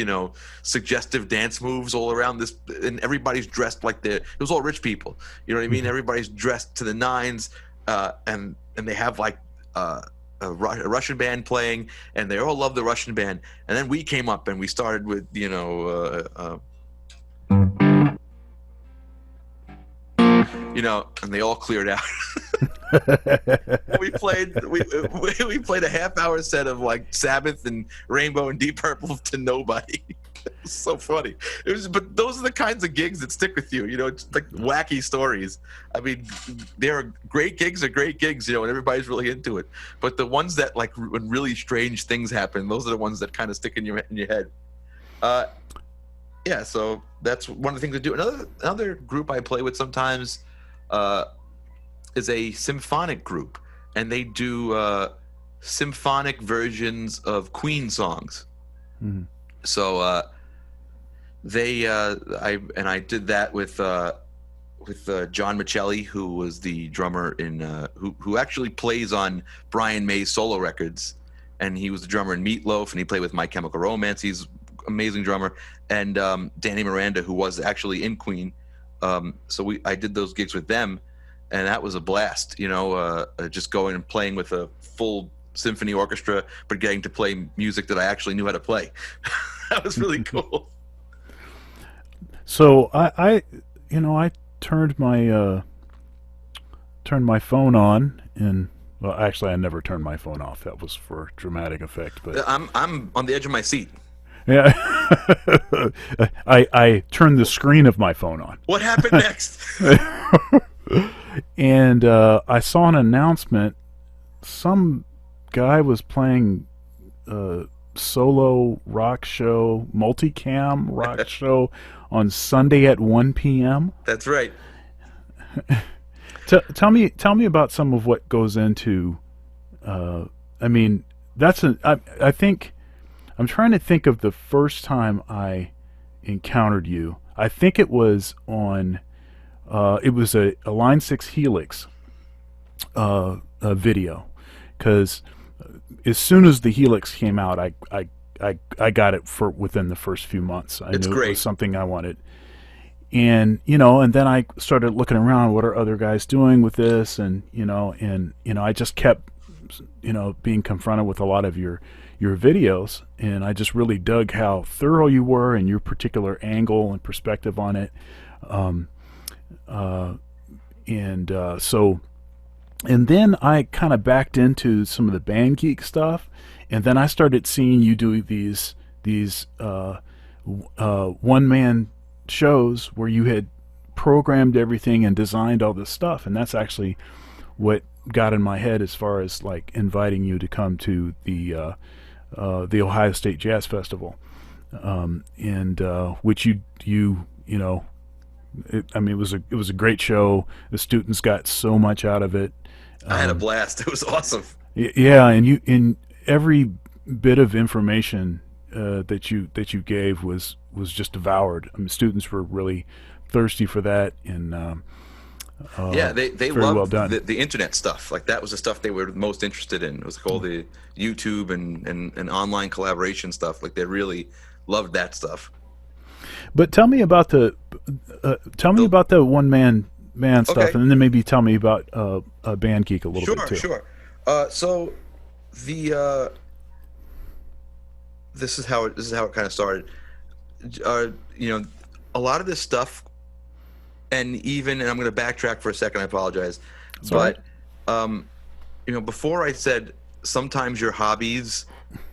suggestive dance moves all around this, and everybody's dressed like it was all rich people. You know what I mean? Everybody's dressed to the nines, and they have like a Russian band playing, and they all love the Russian band. And then we came up and we started with and they all cleared out. We played a half-hour set of like Sabbath and Rainbow and Deep Purple to nobody. It was so funny. But those are the kinds of gigs that stick with you. It's like wacky stories. I mean, there are great gigs, and everybody's really into it. But the ones that like when really strange things happen, those are the ones that kind of stick in your head. Yeah. So that's one of the things I do. Another group I play with sometimes is a symphonic group, and they do symphonic versions of Queen songs. Mm-hmm. So I did that with John Michelli, who was the drummer in who actually plays on Brian May's solo records, and he was the drummer in Meatloaf, and he played with My Chemical Romance. He's an amazing drummer, and Danny Miranda, who was actually in Queen. So I did those gigs with them, and that was a blast. Just going and playing with a full symphony orchestra, but getting to play music that I actually knew how to play. That was really cool. So I turned my phone on, and well, actually I never turned my phone off. That was for dramatic effect. But I'm on the edge of my seat. Yeah, I turned the screen of my phone on. What happened next? And I saw an announcement. Some guy was playing solo rock show, multicam rock show on Sunday at 1 p.m. That's right. Tell me about some of what goes into. I mean, I think I'm trying to think of the first time I encountered you. I think it was on. It was a Line 6 Helix a video, because as soon as the Helix came out, I got it for within the first few months. I knew it was something I wanted. And and then I started looking around, what are other guys doing with this, and I just kept being confronted with a lot of your videos, and I just really dug how thorough you were and your particular angle and perspective on it. And then I kind of backed into some of the Band Geek stuff, and then I started seeing you do these one-man shows where you had programmed everything and designed all this stuff, and that's actually what got in my head as far as like inviting you to come to the Ohio State Jazz Festival, and which it was a great show. The students got so much out of it. I had a blast. It was awesome. Yeah, and in every bit of information that you gave was just devoured. I mean, students were really thirsty for that, and yeah, they loved the internet stuff. Like that was the stuff they were most interested in. It was called the YouTube and online collaboration stuff. Like they really loved that stuff. But tell me about the one man stuff, okay, and then maybe tell me about Band Geek a little bit too. Sure. So the this is how it kind of started. A lot of this stuff, and I'm going to backtrack for a second. I apologize, Sorry. But before I said sometimes your hobbies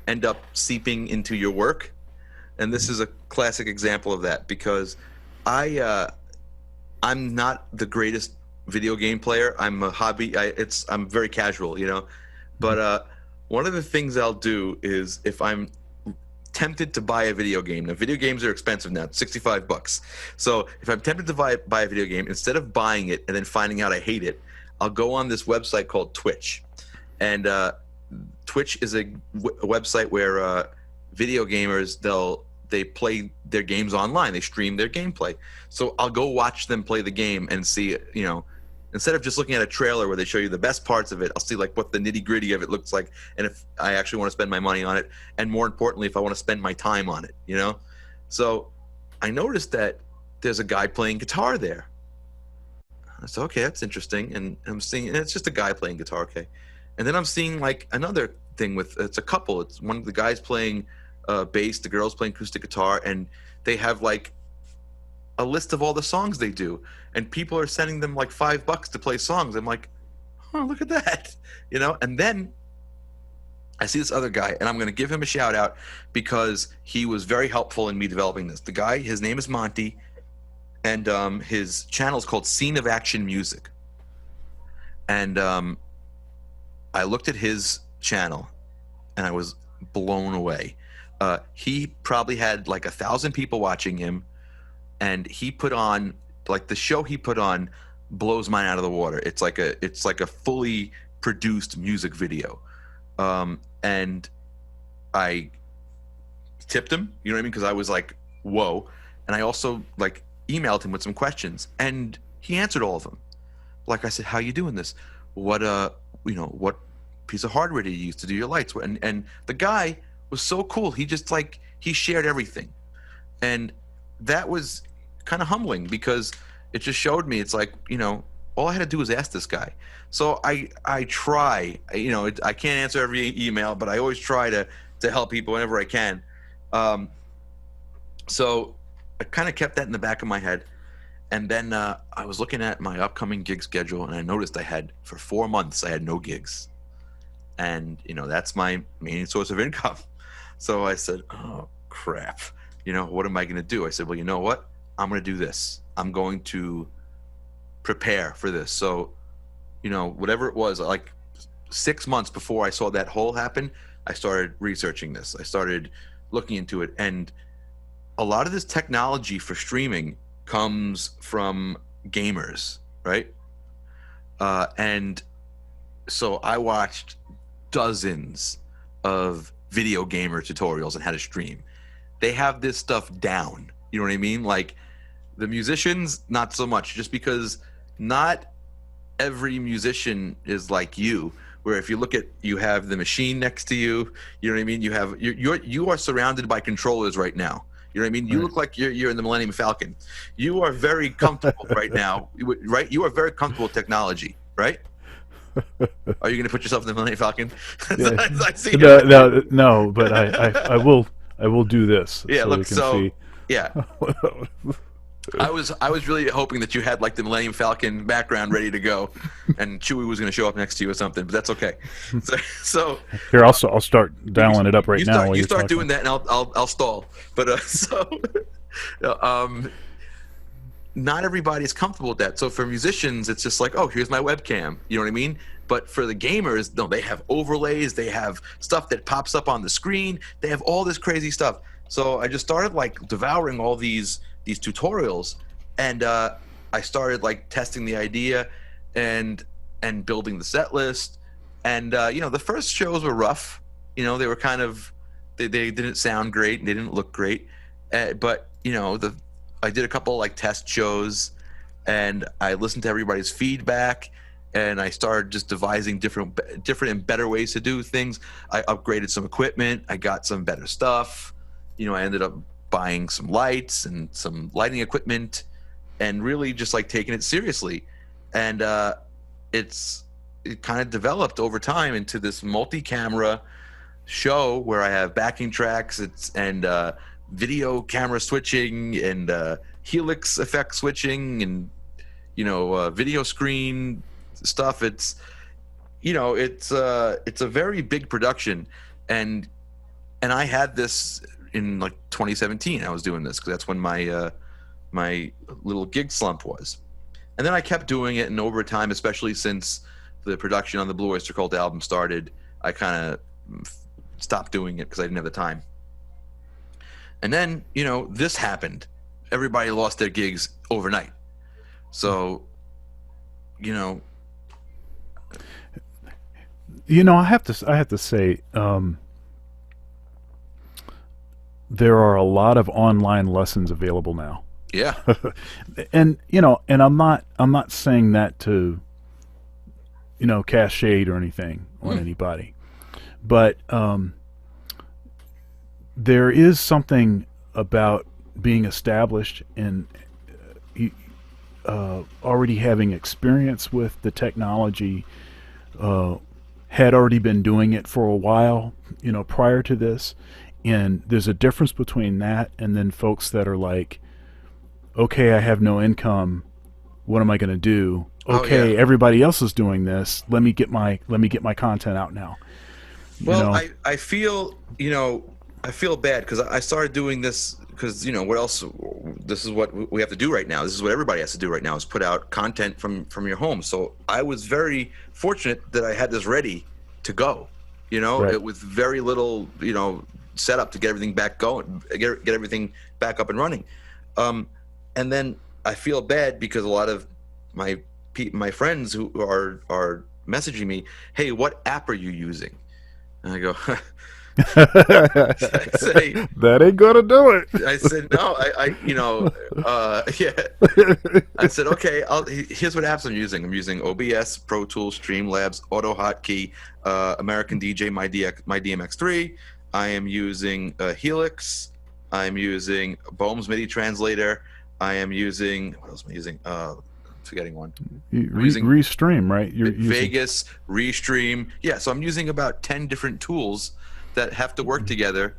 end up seeping into your work, and this is a classic example of that, because I'm not the greatest video game player. I'm a hobby. I'm very casual, But one of the things I'll do is if I'm tempted to buy a video game. Now, video games are expensive now, $65. So if I'm tempted to buy a video game, instead of buying it and then finding out I hate it, I'll go on this website called Twitch. And Twitch is a website where video gamers, they play their games online. They stream their gameplay. So I'll go watch them play the game and see, instead of just looking at a trailer where they show you the best parts of it, I'll see like what the nitty gritty of it looks like, and if I actually want to spend my money on it, and more importantly, if I want to spend my time on it, So I noticed that there's a guy playing guitar there. I said, okay, that's interesting. And I'm seeing, and it's just a guy playing guitar, okay. And then I'm seeing like another thing it's a couple. It's one of the guys playing bass, the girl's playing acoustic guitar, and they have like a list of all the songs they do, and people are sending them like $5 to play songs. I'm like, oh, look at that, you know. And then I see this other guy, and I'm going to give him a shout out because he was very helpful in me developing this. The guy, his name is Monty, and his channel is called Scene of Action Music. And I looked at his channel, and I was blown away. He probably had like 1,000 people watching him, and he put on, like, the show he put on blows mine out of the water. It's like a fully produced music video. And I tipped him, you know what I mean? Because I was like, whoa. And I also like emailed him with some questions, and he answered all of them. Like I said, how you doing this? What what piece of hardware do you use to do your lights? And the guy was so cool. He just like, he shared everything. And that was kind of humbling because it just showed me, it's like, all I had to do was ask this guy. So I try, I can't answer every email, but I always try to help people whenever I can. So I kind of kept that in the back of my head. And then I was looking at my upcoming gig schedule, and I noticed for 4 months, I had no gigs. And, that's my main source of income. So I said, oh, crap. What am I going to do? I said, well, you know what? I'm going to do this. I'm going to prepare for this. So, whatever it was, like 6 months before I saw that hole happen, I started researching this. I started looking into it. And a lot of this technology for streaming comes from gamers, right? And so I watched dozens of video gamer tutorials on how to stream. They have this stuff down. You know what I mean? Like, the musicians, not so much, just because not every musician is like you, where if you look at, you have the machine next to you, you know what I mean? You are surrounded by controllers right now. You know what I mean? You look like you're in the Millennium Falcon. You are very comfortable right now, right? You are very comfortable with technology, right? Are you going to put yourself in the Millennium Falcon? Yeah. I see. No, but I will do this. Yeah, so look, we can so see. yeah. I was really hoping that you had like the Millennium Falcon background ready to go, and Chewie was going to show up next to you or something, but that's okay. So Here, I'll start dialing it up right now. You start doing that, and I'll stall. But not everybody's comfortable with that. So for musicians, it's just like, oh, here's my webcam. You know what I mean? But for the gamers, no, they have overlays. They have stuff that pops up on the screen. They have all this crazy stuff. So I just started like devouring all these tutorials, and I started like testing the idea and building the set list. And the first shows were rough. They were kind of, they didn't sound great and they didn't look great. But I did a couple like test shows, and I listened to everybody's feedback, and I started just devising different and better ways to do things. I upgraded some equipment. I got some better stuff. I ended up buying some lights and some lighting equipment, and really just like taking it seriously. And it kind of developed over time into this multi-camera show where I have backing tracks and video camera switching and helix effect switching and video screen stuff. It's a very big production, and I had this in like 2017. I was doing this because that's when my my little gig slump was, and then I kept doing it. And over time, especially since the production on the Blue Oyster Cult album started, I kind of stopped doing it because I didn't have the time. And then this happened. Everybody lost their gigs overnight. So I have to say, there are a lot of online lessons available now. Yeah. And I'm not saying that to cast shade or anything on anybody, but there is something about being established and already having experience with the technology, had already been doing it for a while, prior to this. And there's a difference between that and then folks that are like, okay, I have no income. What am I going to do? Oh yeah. Okay, everybody else is doing this. Let me get my content out now. You Well, know. I feel, I feel bad because I started doing this because, what else? This is what we have to do right now. This is what everybody has to do right now, is put out content from your home. So I was very fortunate that I had this ready to go. Right. It with very little, setup to get everything back going, get everything back up and running. And then I feel bad because a lot of my friends who are messaging me, hey, what app are you using? And I go, I say, That ain't gonna do it. I said, no, yeah. I said, okay, here's what apps I'm using. I'm using OBS, Pro Tools, Streamlabs, AutoHotkey, American DJ, my DMX3. I am using Helix. I'm using Bohm's MIDI translator. I am using, what else am I using? Forgetting one. I'm using Restream, right? You're using Vegas, Restream. Yeah, so I'm using about 10 different tools that have to work together,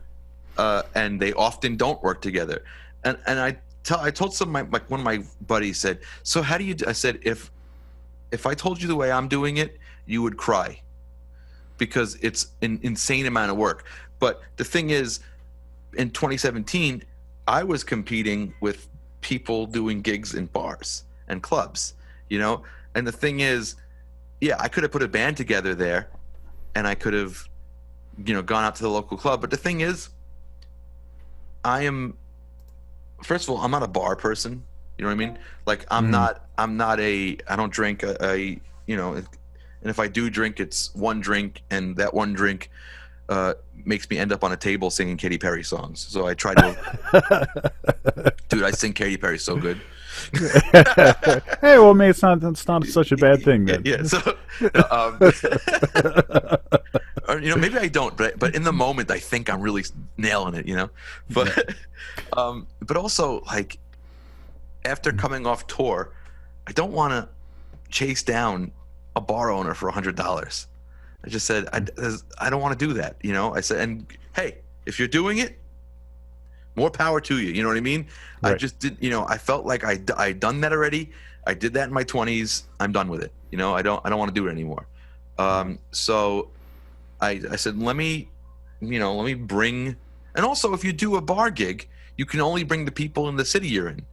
and they often don't work together. And I told one of my buddies said, so how do you do? I said, if I told you the way I'm doing it, you would cry, because it's an insane amount of work. But the thing is, in 2017, I was competing with people doing gigs in bars and clubs, and the thing is, yeah, I could have put a band together there, and I could have, gone out to the local club. But the thing is, first of all, I'm not a bar person. You know what I mean? Like, I'm not I don't drink and if I do drink, it's one drink, and that one drink makes me end up on a table singing Katy Perry songs. So I try to, dude, I sing Katy Perry so good. Hey, well, man, it's not such a bad thing then. Yeah. So, or, maybe I don't, but in the moment, I think I'm really nailing it. But, but also, like, after coming off tour, I don't want to chase down a bar owner for $100. I just said, I don't want to do that. I said, and hey, if you're doing it, more power to you. You know what I mean? Right. I just did, I felt like I'd done that already. I did that in my 20s. I'm done with it. I don't want to do it anymore. So I said, let me bring, and also, if you do a bar gig, you can only bring the people in the city you're in.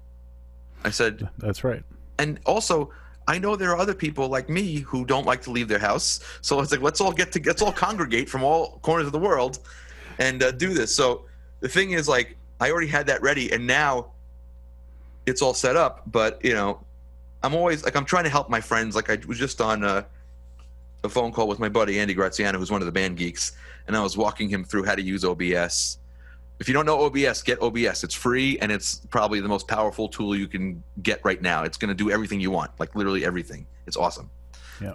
I said, That's right. and also, I know there are other people like me who don't like to leave their house. So it's like, let's all congregate from all corners of the world and do this. So the thing is, like, I already had that ready, and now it's all set up. But, I'm always, like, I'm trying to help my friends. Like, I was just on a phone call with my buddy, Andy Graziano, who's one of the band geeks. And I was walking him through how to use OBS. If you don't know OBS, get OBS. It's free, and it's probably the most powerful tool you can get right now. It's going to do everything you want, like literally everything. It's awesome. Yeah.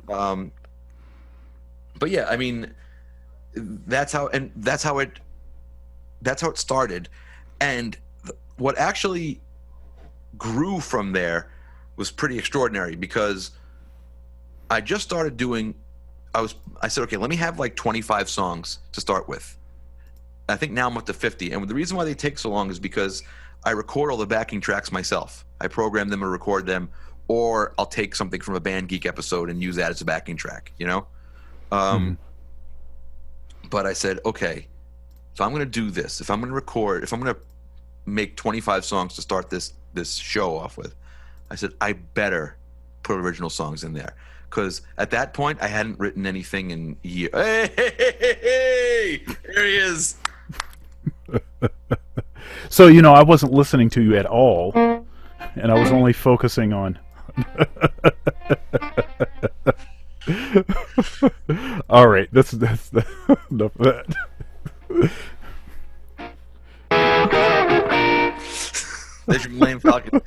But yeah, I mean, that's how it started. And what actually grew from there was pretty extraordinary, because I just started doing, I said, okay, let me have like 25 songs to start with. I think now I'm up to 50. And the reason why they take so long is because I record all the backing tracks myself. I program them or record them, or I'll take something from a Band Geek episode and use that as a backing track, But I said, okay, so I'm going to do this. If I'm going to make 25 songs to start this show off with, I said, I better put original songs in there. Because at that point, I hadn't written anything in years. Hey, here he is. So, I wasn't listening to you at all, and I was only focusing on. All right, that's enough of that. There's your Millennium Falcon.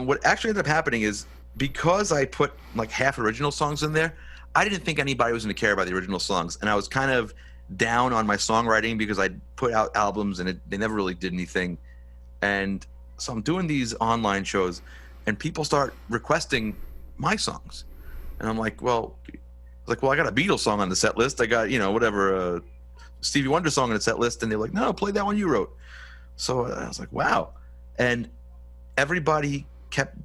What actually ended up happening is, because I put like half original songs in there, I didn't think anybody was going to care about the original songs, and I was kind of down on my songwriting because I'd put out albums and they never really did anything. And so I'm doing these online shows, and people start requesting my songs, and I'm like, well, I got a Beatles song on the set list. I got, Stevie Wonder song on the set list, and they're like, no, play that one you wrote. So I was like, wow. And everybody kept,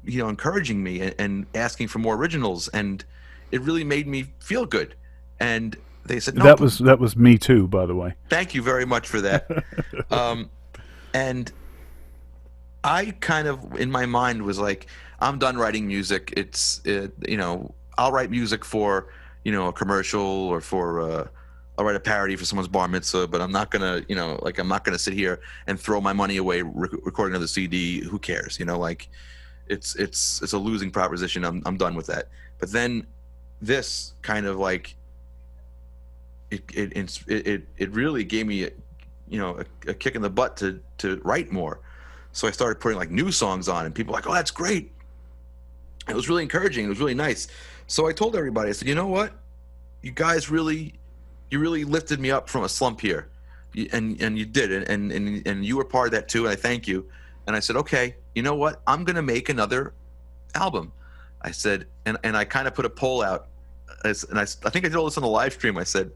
encouraging me and asking for more originals, and it really made me feel good. And they said, no, That was me too, by the way. thank you very much for that. Um, and I kind of, in my mind, was like, I'm done writing music. I'll write music for, a commercial or for, I'll write a parody for someone's bar mitzvah, but I'm not gonna, I'm not gonna sit here and throw my money away recording another CD. Who cares? It's a losing proposition. I'm done with that. But then this kind of like it really gave me a kick in the butt to write more. So I started putting like new songs on, and people were like, oh, that's great. It was really encouraging. It was really nice. So I told everybody, I said, you know what, you guys you really lifted me up from a slump here, and you did, and you were part of that too, and I thank you. And I said, okay, you know what, I'm gonna make another album. I said, and I kind of put a poll out, and I think I did all this on the live stream. I said,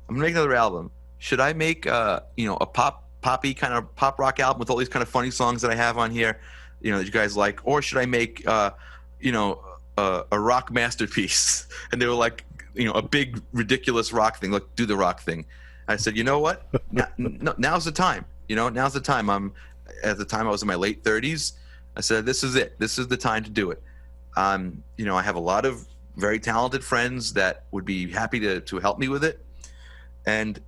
I'm gonna make another album. Should I make a poppy kind of pop rock album with all these kind of funny songs that I have on here, that you guys like, or should I make a rock masterpiece? And they were like, a big ridiculous rock thing, like do the rock thing. I said, you know what? Now's the time. Now's the time. At the time I was in my late 30s. I said, this is it. This is the time to do it. I have a lot of very talented friends that would be happy to help me with it. And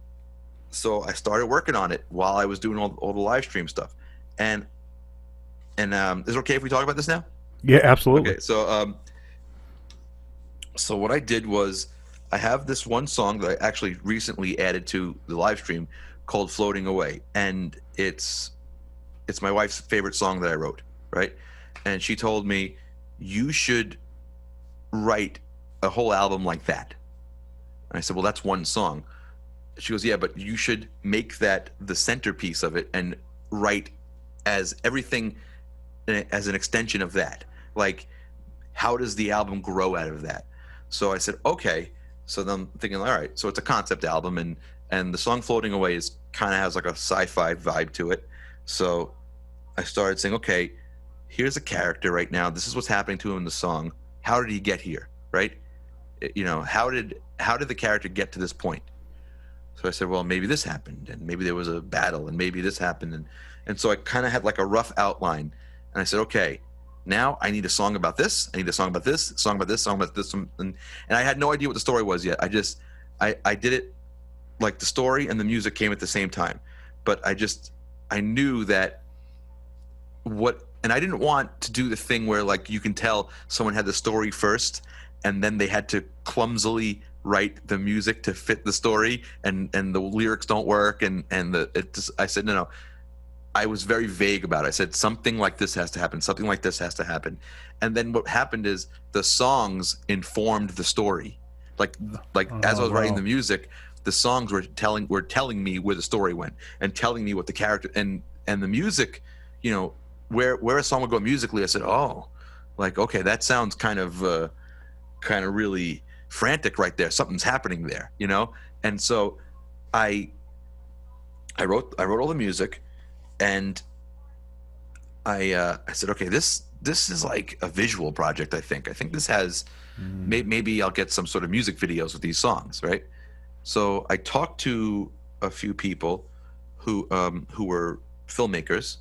so I started working on it while I was doing all the live stream stuff. And is it okay if we talk about this now? Yeah, absolutely. Okay, so what I did was I have this one song that I actually recently added to the live stream called Floating Away. And it's my wife's favorite song that I wrote, right? And she told me, you should write a whole album like that. And I said, well, that's one song. She goes, yeah, but you should make that the centerpiece of it and write as everything as an extension of that. Like, how does the album grow out of that? So I said, okay. So then I'm thinking, all right, so it's a concept album, and the song Floating Away is kind of has like a sci-fi vibe to it. So I started saying, okay, here's a character right now. This is what's happening to him in the song. How did he get here, right? How did the character get to this point? So I said, well, maybe this happened, and maybe there was a battle, and maybe this happened. And so I kind of had like a rough outline. And I said, okay, now I need a song about this. I need a song about this, song about this, song about this. And I had no idea what the story was yet. I did it like the story and the music came at the same time. But I knew that and I didn't want to do the thing where like you can tell someone had the story first and then they had to clumsily write the music to fit the story, and the lyrics don't work, I said no. I was very vague about it. I said something like this has to happen, something like this has to happen. And then what happened is the songs informed the story. Like as I was writing the music, the songs were telling me where the story went and telling me what the character and the music, where a song would go musically. I said, oh, like, okay, that sounds kind of really frantic right there. Something's happening there, And so I wrote all the music, and I said, okay, this is like a visual project. I think this has maybe I'll get some sort of music videos with these songs, right? So I talked to a few people who were filmmakers,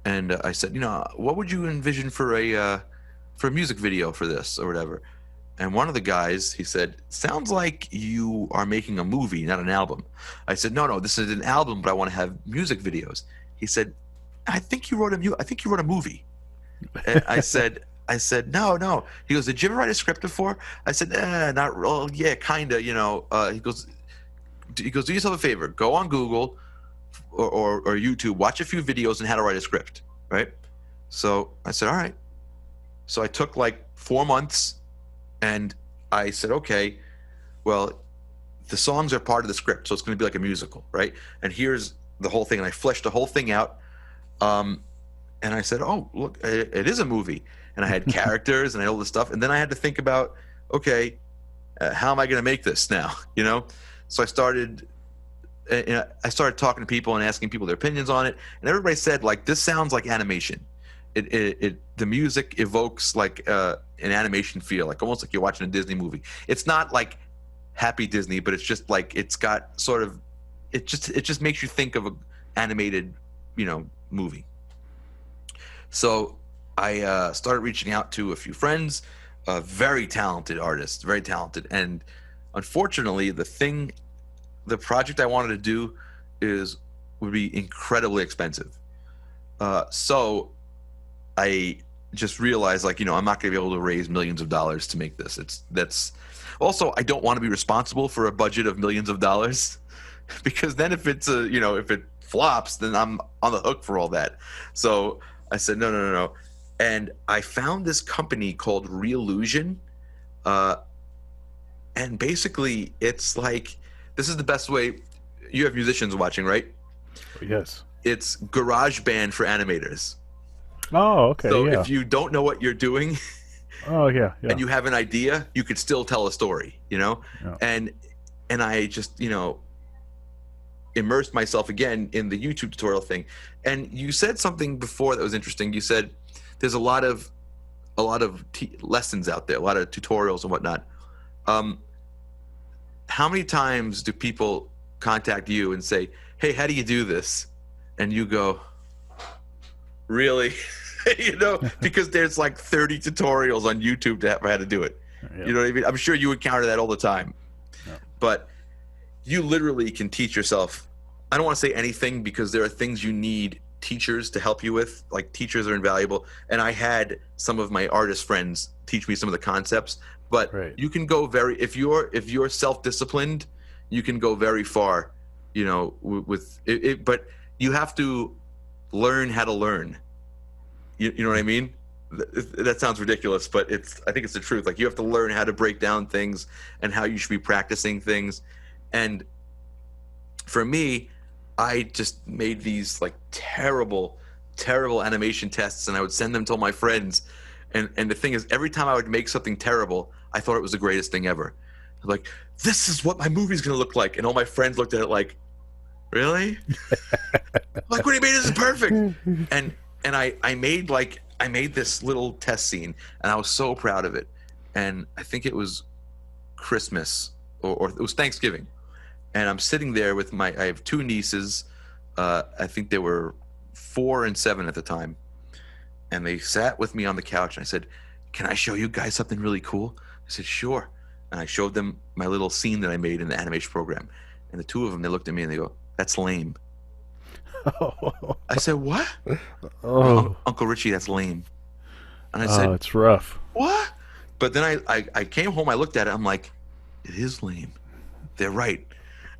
and I said, what would you envision for a music video for this or whatever? And one of the guys, he said, sounds like you are making a movie, not an album. I said, no, this is an album, but I want to have music videos. He said, I think you wrote a movie. And I said, no. He goes, did you ever write a script before? I said, not real. Yeah, kind of, He goes, do yourself a favor. Go on Google or YouTube, watch a few videos on how to write a script, right? So I said, all right. So I took like 4 months, and I said, okay, well, the songs are part of the script, so it's going to be like a musical, right? And here's the whole thing. And I fleshed the whole thing out. And I said, oh, look, it is a movie. And I had characters and I had all this stuff. And then I had to think about, okay, how am I going to make this now? So I started I started talking to people and asking people their opinions on it, and everybody said like this sounds like animation. The music evokes like an animation feel, like almost like you're watching a Disney movie. It's not like happy Disney, but it's just like it's got sort of it just makes you think of a animated, movie. So I started reaching out to a few friends, very talented artists, very talented, and unfortunately, the project I wanted to do would be incredibly expensive. So I just realized, like, I'm not going to be able to raise millions of dollars to make this. That's also, I don't want to be responsible for a budget of millions of dollars because then if if it flops, then I'm on the hook for all that. So I said, no, no, no, no. And I found this company called Reallusion. And basically it's like, this is the best way. You have musicians watching, right? Yes. It's GarageBand for animators. Oh, okay. So yeah. if you don't know what you're doing Oh, yeah. Yeah. and you have an idea, you could still tell a story, Yeah. And I just, immersed myself again in the YouTube tutorial thing. And you said something before that was interesting. You said there's a lot of lessons out there, a lot of tutorials and whatnot. How many times do people contact you and say, "Hey, how do you do this?" And you go, "Really?" Because there's like 30 tutorials on YouTube to how to do it. Yeah. You know what I mean? I'm sure you encounter that all the time. Yeah. But you literally can teach yourself. I don't want to say anything because there are things you need teachers to help you with. Like, teachers are invaluable. And I had some of my artist friends teach me some of the concepts. But Right. you can go if you're self-disciplined, you can go very far, with it. But you have to learn how to learn. You know what I mean? That sounds ridiculous, but I think it's the truth. Like, you have to learn how to break down things and how you should be practicing things. And for me, I just made these like terrible animation tests, and I would send them to all my friends. And the thing is, every time I would make something terrible, I thought it was the greatest thing ever. Like, this is what my movie's gonna look like. And all my friends looked at it like, really? Like, what do you mean this is perfect? And I made this little test scene, and I was so proud of it. And I think it was Christmas or it was Thanksgiving. And I'm sitting there with I have two nieces. I think they were 4 and 7 at the time. And they sat with me on the couch, and I said, "Can I show you guys something really cool?" I said, "Sure." And I showed them my little scene that I made in the animation program. And the two of them, they looked at me and they go, "That's lame." I said, "What?" Oh. Uncle Richie, that's lame. And I said, it's rough. "What?" But then I came home, I looked at it, I'm like, it is lame. They're right.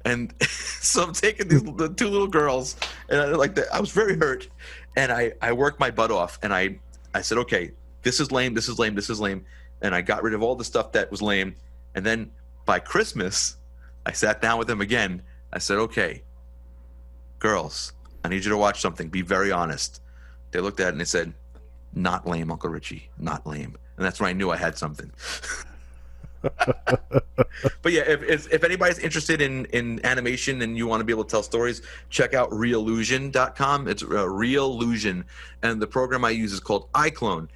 And so I'm taking the two little girls, and I was very hurt. And I worked my butt off, and I said, okay, this is lame, this is lame, this is lame. And I got rid of all the stuff that was lame. And then by Christmas, I sat down with them again. I said, okay, girls, I need you to watch something. Be very honest. They looked at it and they said, "Not lame, Uncle Richie, not lame." And that's when I knew I had something. But yeah, if anybody's interested in animation and you want to be able to tell stories, check out reallusion.com. It's Reallusion, and the program I use is called iClone.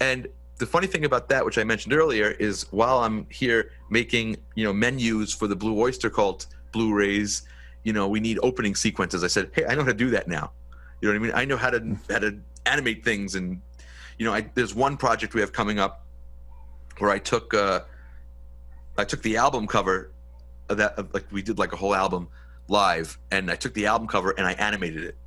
And the funny thing about that, which I mentioned earlier, is while I'm here making menus for the Blue Oyster Cult Blu-rays, we need opening sequences. I said, hey, I know how to do that now. You know what I mean? I know how to animate things, and there's one project we have coming up where I took the album cover like we did like a whole album live, and I took the album cover and I animated it.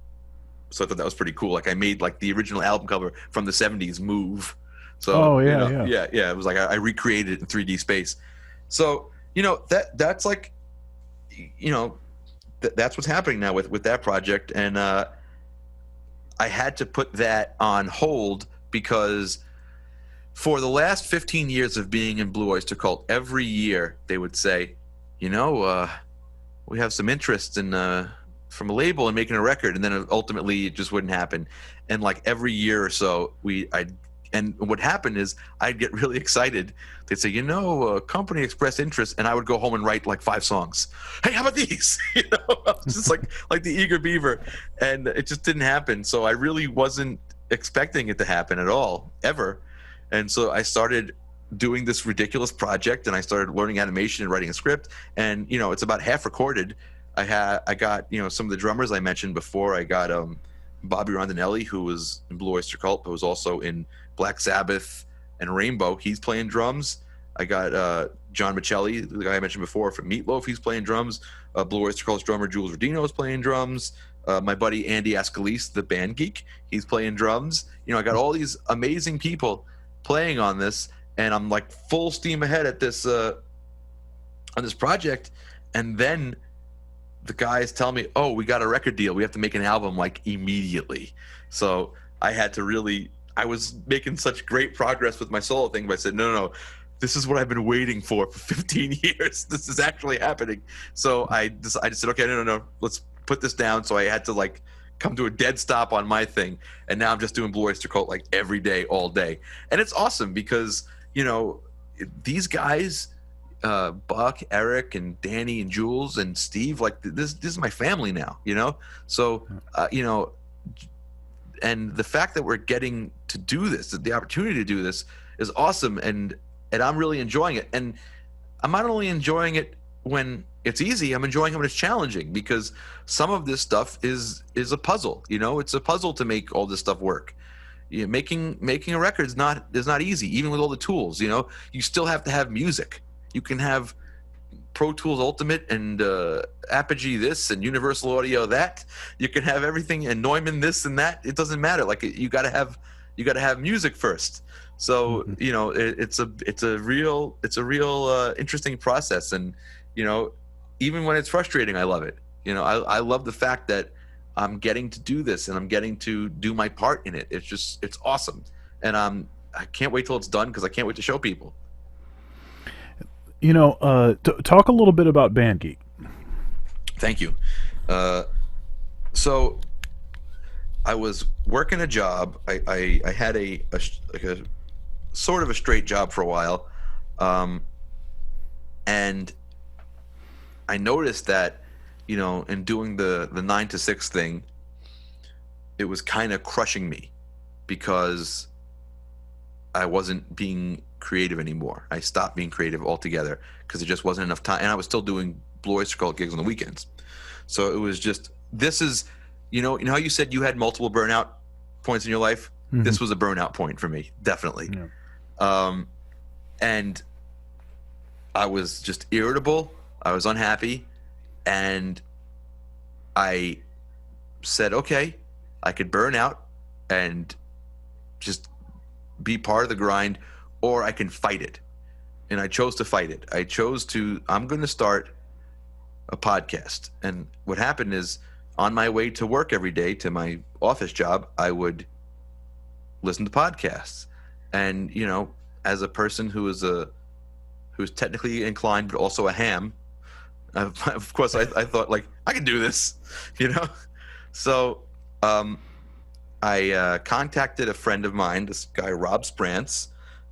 So I thought that was pretty cool. Like, I made like the original album cover from the 70s move. So yeah. It was like I recreated it in 3D space. So that's like that's what's happening now with that project, and I had to put that on hold because for the last 15 years of being in Blue Oyster Cult, every year they would say, we have some interest in from a label in making a record, and then ultimately it just wouldn't happen. And like every year or so, I'd And what happened is I'd get really excited. They'd say, company expressed interest, and I would go home and write like 5 songs. Hey, how about these? I was just like the eager beaver, and it just didn't happen. So I really wasn't expecting it to happen at all, ever. And so I started doing this ridiculous project, and I started learning animation and writing a script. And it's about half recorded. I got some of the drummers I mentioned before. I got Bobby Rondinelli, who was in Blue Oyster Cult, but was also in Black Sabbath and Rainbow. He's playing drums. I got John Michelli, the guy I mentioned before from Meatloaf. He's playing drums. Blue Oyster Cult's drummer Jules Rodino is playing drums. My buddy Andy Ascalise, the band geek, he's playing drums. I got all these amazing people playing on this, and I'm like full steam ahead at this on this project. And then the guys tell me, "Oh, we got a record deal. We have to make an album like immediately." So I had to really. I was making such great progress with my solo thing, but I said, no, this is what I've been waiting for 15 years. This is actually happening. So I just said, okay, no, let's put this down. So I had to like come to a dead stop on my thing. And now I'm just doing Blue Oyster Cult like every day, all day. And it's awesome because, these guys, Buck, Eric, and Danny, and Jules, and Steve, like this is my family now, So, and the fact that we're getting to do this, the opportunity to do this, is awesome, and I'm really enjoying it. And I'm not only enjoying it when it's easy, I'm enjoying it when it's challenging, because some of this stuff is a puzzle. It's a puzzle to make all this stuff work. Making a record is not easy, even with all the tools. You still have to have music. You can have Pro Tools Ultimate and Apogee this and Universal Audio that. You can have everything, and Neumann this and that. It doesn't matter. Like you got to have music first. So it's a real interesting process. And even when it's frustrating, I love it. I love the fact that I'm getting to do this and I'm getting to do my part in it. It's awesome, and I can't wait till it's done because I can't wait to show people. Talk a little bit about Band Geek. Thank you. So I was working a job. I had a sort of a straight job for a while. And I noticed that, in doing the 9 to 6 thing, it was kind of crushing me because I wasn't being creative anymore. I stopped being creative altogether because there just wasn't enough time, and I was still doing Blue Oyster Cult gigs on the weekends. So it was just, this is, how you said you had multiple burnout points in your life? Mm-hmm. This was a burnout point for me, definitely. Yeah. And I was just irritable. I was unhappy, and I said, okay, I could burn out and just be part of the grind, or I can fight it. And I chose to fight it. I'm going to start a podcast. And what happened is, on my way to work every day to my office job, I would listen to podcasts. And, as a person who's technically inclined, but also a ham, of course, I thought, like, I can do this, So I contacted a friend of mine, this guy, Rob Sprance,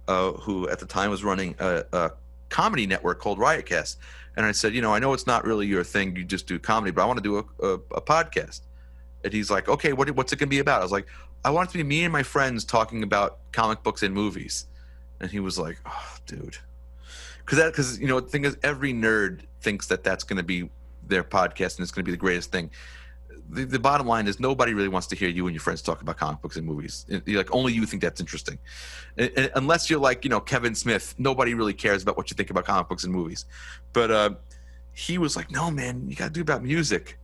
who at the time was running a comedy network called Riotcast. And I said, I know it's not really your thing. You just do comedy, but I want to do a podcast. And he's like, okay, what's it going to be about? I was like, I want it to be me and my friends talking about comic books and movies. And he was like, oh, dude. Because the thing is, every nerd thinks that that's going to be their podcast and it's going to be the greatest thing. The bottom line is, nobody really wants to hear you and your friends talk about comic books and movies. Only you think that's interesting. And unless you're like, Kevin Smith, nobody really cares about what you think about comic books and movies. But he was like, no, man, you got to do about music.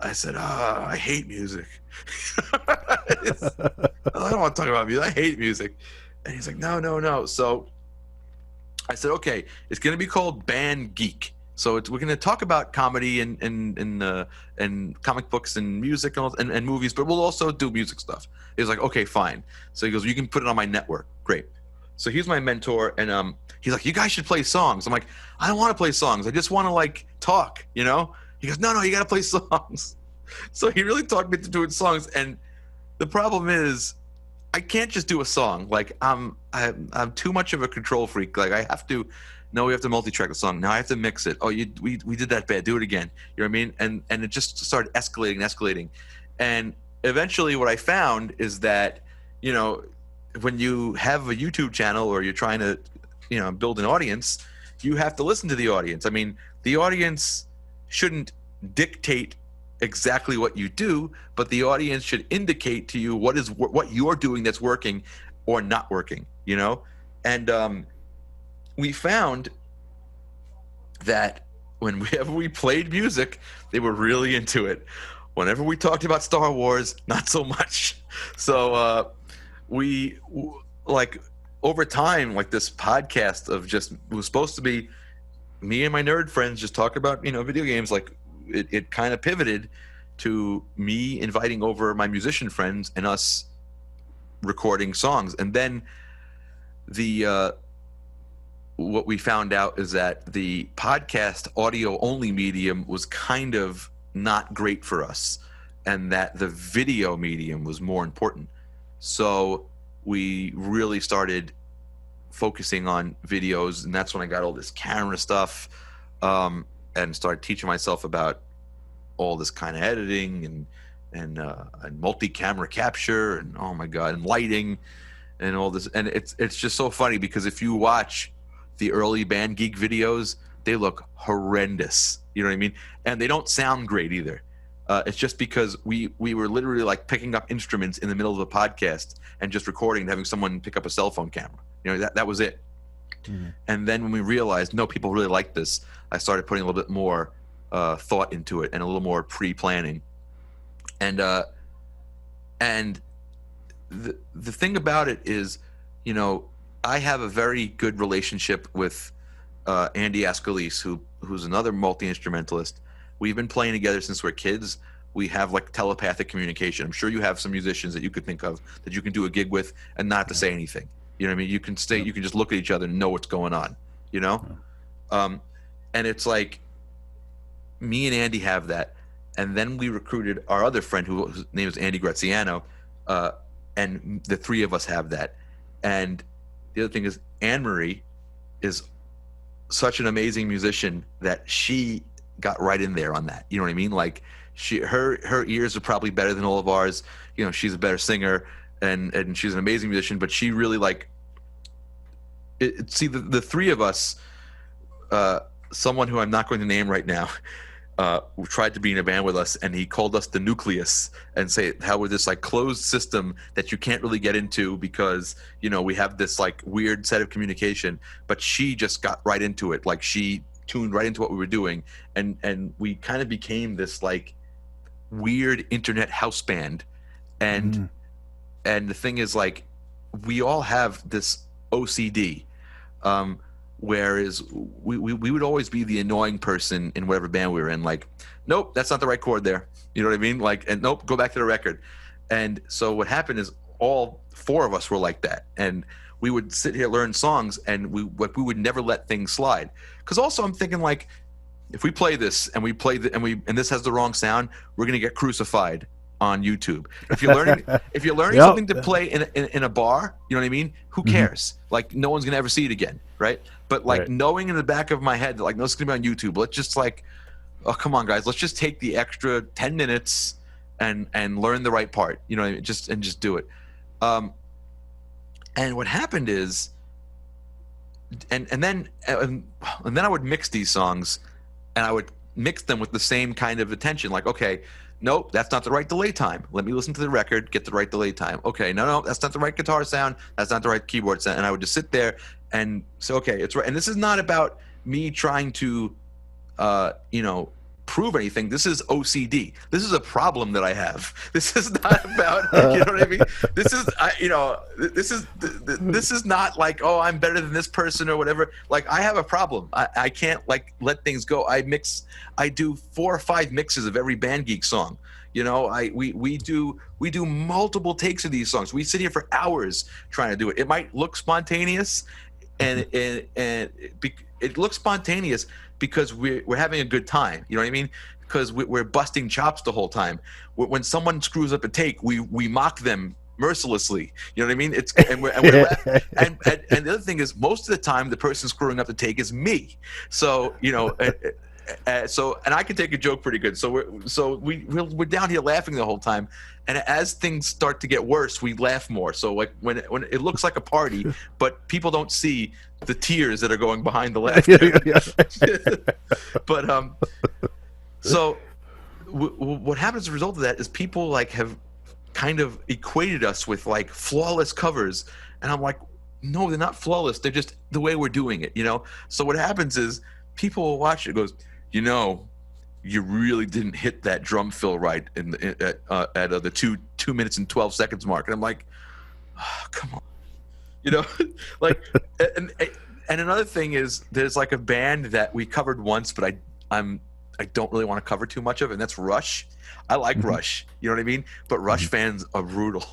I said, I hate music. I don't want to talk about music. I hate music. And he's like, no. So I said, okay, it's going to be called Band Geek. So we're going to talk about comedy and comic books and music and movies, but we'll also do music stuff. He was like, okay, fine. So he goes, you can put it on my network. Great. So he's my mentor, and he's like, you guys should play songs. I'm like, I don't want to play songs. I just want to like talk, He goes, no, you got to play songs. So he really talked me into doing songs. And the problem is, I can't just do a song. Like I'm too much of a control freak. Like I have to. No, we have to multi-track the song. Now I have to mix it. Oh, we did that bad. Do it again. You know what I mean? And it just started escalating. And eventually, what I found is that, you know, when you have a YouTube channel or you're trying to, you know, build an audience, you have to listen to the audience. I mean, the audience shouldn't dictate exactly what you do, but the audience should indicate to you what you're doing that's working or not working, you know? And we found that whenever we played music, they were really into it. Whenever we talked about Star Wars, not so much. So we like over time, like this podcast of just was supposed to be me and my nerd friends just talk about, you know, video games. Like it kind of pivoted to me inviting over my musician friends and us recording songs. And then the what we found out is that the podcast audio only medium was kind of not great for us, and that the video medium was more important. So we really started focusing on videos, and that's when I got all this camera stuff, and started teaching myself about all this kind of editing and multi-camera capture, and oh my god, and lighting and all this. And it's just so funny because if you watch the early Band Geek videos, they look horrendous. You know what I mean? And they don't sound great either. It's just because we were literally like picking up instruments in the middle of the podcast and just recording and having someone pick up a cell phone camera. You know, that was it. Mm-hmm. And then when we realized, no, people really like this, I started putting a little bit more thought into it and a little more pre-planning. And the thing about it is, you know, I have a very good relationship with Andy Ascalise, who's another multi-instrumentalist. We've been playing together since we're kids. We have like telepathic communication. I'm sure you have some musicians that you could think of that you can do a gig with and not have to say anything. You know what I mean? You can you can just look at each other and know what's going on, you know? And it's like me and Andy have that. And then we recruited our other friend whose name is Andy Graziano, and the three of us have that. And the other thing is Anne-Marie is such an amazing musician that she got right in there on that. You know what I mean? Like her ears are probably better than all of ours. You know, she's a better singer and she's an amazing musician, but she really like see the three of us, someone who I'm not going to name right now, tried to be in a band with us, and he called us the nucleus and say how we're this like closed system that you can't really get into because, you know, we have this like weird set of communication. But she just got right into it. Like she tuned right into what we were doing, and we kind of became this like weird internet house band. And and the thing is, like, we all have this OCD. Whereas we would always be the annoying person in whatever band we were in. Like, nope, that's not the right chord there. You know what I mean? Like, and nope, go back to the record. And so what happened is all four of us were like that. And we would sit here, learn songs, and we would never let things slide. Because also I'm thinking, like, if we play this and we play and this has the wrong sound, we're gonna get crucified on YouTube. If you're learning something to play in a bar, you know what I mean? Who cares? Like, no one's gonna ever see it again, right? But like knowing in the back of my head that like, no, it's gonna be on YouTube. Let's just like, oh come on guys, let's just take the extra 10 minutes and learn the right part. You know what I mean? Just do it. And what happened is, and then I would mix these songs, and I would mix them with the same kind of attention. Like, okay, nope, that's not the right delay time. Let me listen to the record, get the right delay time. Okay, no, that's not the right guitar sound. That's not the right keyboard sound. And I would just sit there and say, okay, it's right. And this is not about me trying to, you know, prove anything. This is OCD. This is a problem that I have. This is not about, you know what I mean? This is, you know, this is not like, oh, I'm better than this person or whatever. Like, I have a problem. I can't like let things go. I do 4 or 5 mixes of every Band Geek song. You know, we do multiple takes of these songs. We sit here for hours trying to do it. It might look spontaneous, and it looks spontaneous because we're having a good time. You know what I mean? Because we're busting chops the whole time. When someone screws up a take, we mock them mercilessly. You know what I mean? It's and we're laughing. And the other thing is, most of the time, the person screwing up the take is me. So so and I can take a joke pretty good. So we're down here laughing the whole time. And as things start to get worse, we laugh more. So like when it looks like a party, but people don't see the tears that are going behind the laughter. But so what happens as a result of that is people like have kind of equated us with like flawless covers, and I'm like, no, they're not flawless. They're just the way we're doing it, So what happens is people will watch it, goes, you really didn't hit that drum fill right at the 2 minutes and 12 seconds mark, and I'm like, oh, come on, like, and another thing is there's like a band that we covered once, but I don't really want to cover too much of it, and that's Rush. I like Rush, you know what I mean? But Rush fans are brutal.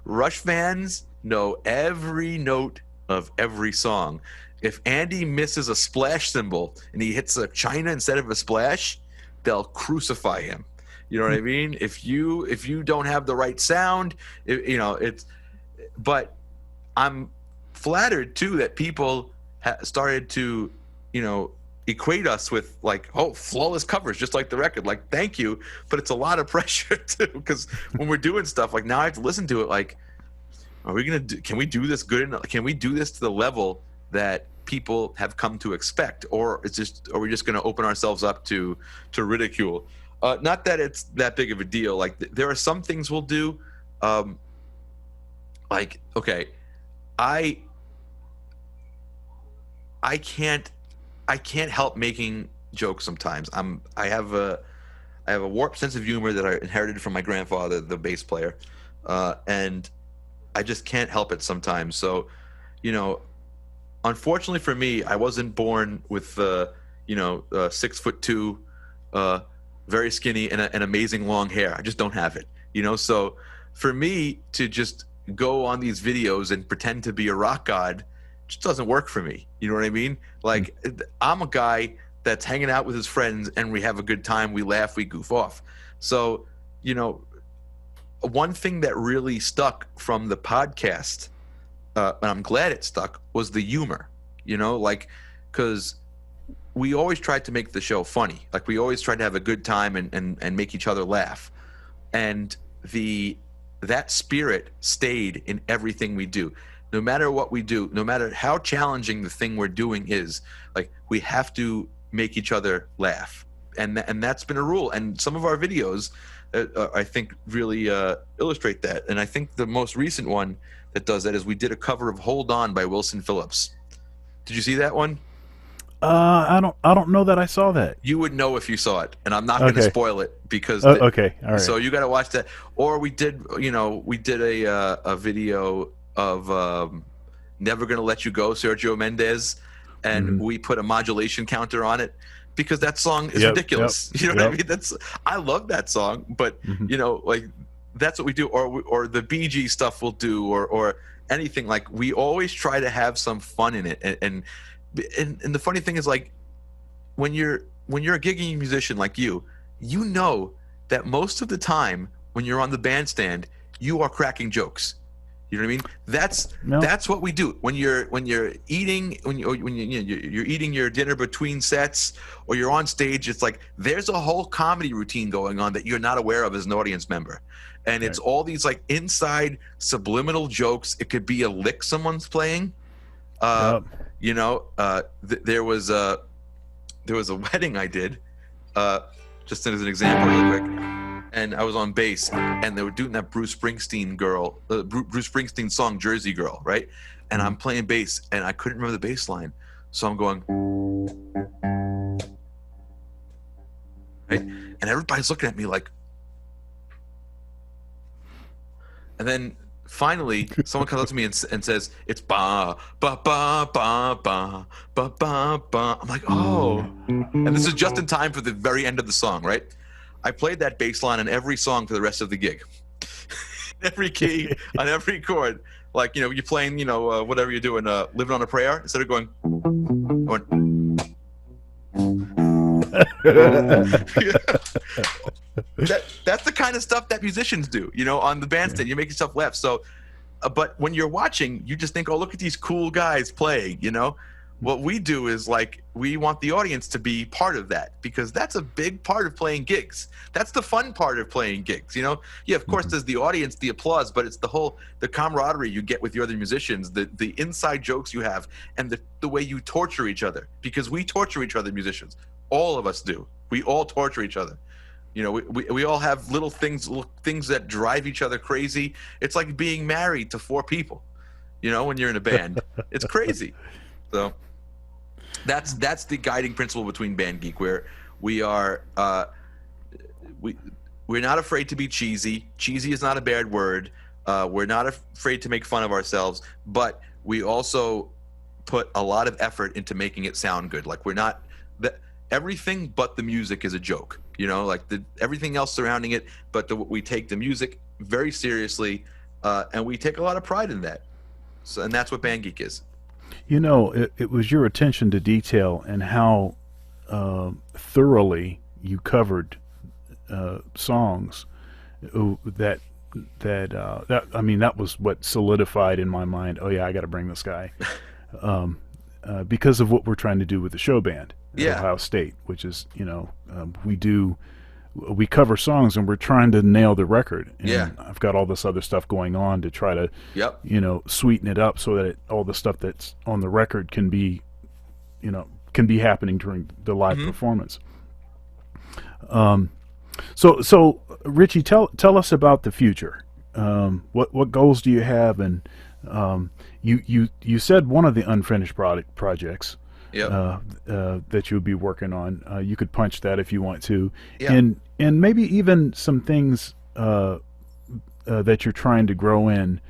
Rush fans know every note of every song. If Andy misses a splash cymbal and he hits a China instead of a splash, they'll crucify him. You know what I mean? If you don't have the right sound, it's. But I'm flattered too that people started to, equate us with like, oh, flawless covers, just like the record. Like, thank you, but it's a lot of pressure too, because when we're doing stuff like now, I have to listen to it. Like, are we can we do this good enough? Can we do this to the level that people have come to expect, or are we just going to open ourselves up to ridicule? Not that it's that big of a deal. Like, there are some things we'll do. Like, okay, I can't help making jokes sometimes. I have a warped sense of humor that I inherited from my grandfather, the bass player, and I just can't help it sometimes. So, unfortunately for me, I wasn't born with 6'2", very skinny and amazing long hair. I just don't have it. So for me to just go on these videos and pretend to be a rock god just doesn't work for me. You know what I mean? Like, I'm a guy that's hanging out with his friends and we have a good time, we laugh, we goof off. So, one thing that really stuck from the podcast, and I'm glad it stuck, was the humor, because we always tried to make the show funny. Like, we always tried to have a good time and make each other laugh. And that spirit stayed in everything we do. No matter what we do, no matter how challenging the thing we're doing is, like, we have to make each other laugh. And that's been a rule. And some of our videos, I think, really illustrate that. And I think the most recent one that does that is we did a cover of "Hold On" by Wilson Phillips. Did you see that one? I don't know that I saw that. You would know if you saw it, and I'm not going to spoil it because. Okay, all right. So you got to watch that. Or we did a video of "Never Gonna Let You Go," Sergio Mendes, and we put a modulation counter on it because that song is ridiculous. You know what I mean? I love that song, but like, that's what we do. Or the Bee Gees stuff we'll do, or anything. Like, we always try to have some fun in it. And the funny thing is, like, when you're a gigging musician like you know that most of the time when you're on the bandstand, you are cracking jokes. You know what I mean? That's what we do. When you're eating you're eating your dinner between sets, or you're on stage, it's like there's a whole comedy routine going on that you're not aware of as an audience member. And it's all these like inside subliminal jokes. It could be a lick someone's playing. There was a wedding I did, just as an example real quick. And I was on bass, and they were doing that Bruce Springsteen song, "Jersey Girl," right? And I'm playing bass, and I couldn't remember the bass line, so I'm going, right? And everybody's looking at me like, and then finally someone comes up to me and says, "It's ba ba ba ba ba ba ba ba." I'm like, oh, and this is just in time for the very end of the song, right? I played that bass line on every song for the rest of the gig. Every key, on every chord. Like, you're playing, whatever you're doing, "Living on a Prayer," instead of going, Ooh. That's the kind of stuff that musicians do, on the bandstand. You make yourself laugh. So, but when you're watching, you just think, oh, look at these cool guys playing. What we do is like, we want the audience to be part of that, because that's a big part of playing gigs. That's the fun part of playing gigs. Yeah, of course, there's the audience, the applause, but it's the camaraderie you get with your other musicians, the inside jokes you have, and the way you torture each other, because we torture each other, musicians. All of us do. We all torture each other. We all have little things that drive each other crazy. It's like being married to 4 people, when you're in a band. It's crazy. So that's the guiding principle between Band Geek, where we are we're not afraid to be cheesy. Cheesy is not a bad word. We're not afraid to make fun of ourselves, but we also put a lot of effort into making it sound good. Like, we're not everything but the music is a joke, like everything else surrounding it, but we take the music very seriously, and we take a lot of pride in that. So, and that's what Band Geek is. It was your attention to detail and how thoroughly you covered songs that that was what solidified in my mind. Oh yeah, I got to bring this guy, because of what we're trying to do with the show band at Ohio State, which is we cover songs and we're trying to nail the record. And I've got all this other stuff going on to try to sweeten it up so that all the stuff that's on the record can be happening during the live performance. So Richie, tell us about the future. What goals do you have? And you said one of the unfinished projects that you'll be working on. You could punch that if you want to, and maybe even some things that you're trying to grow in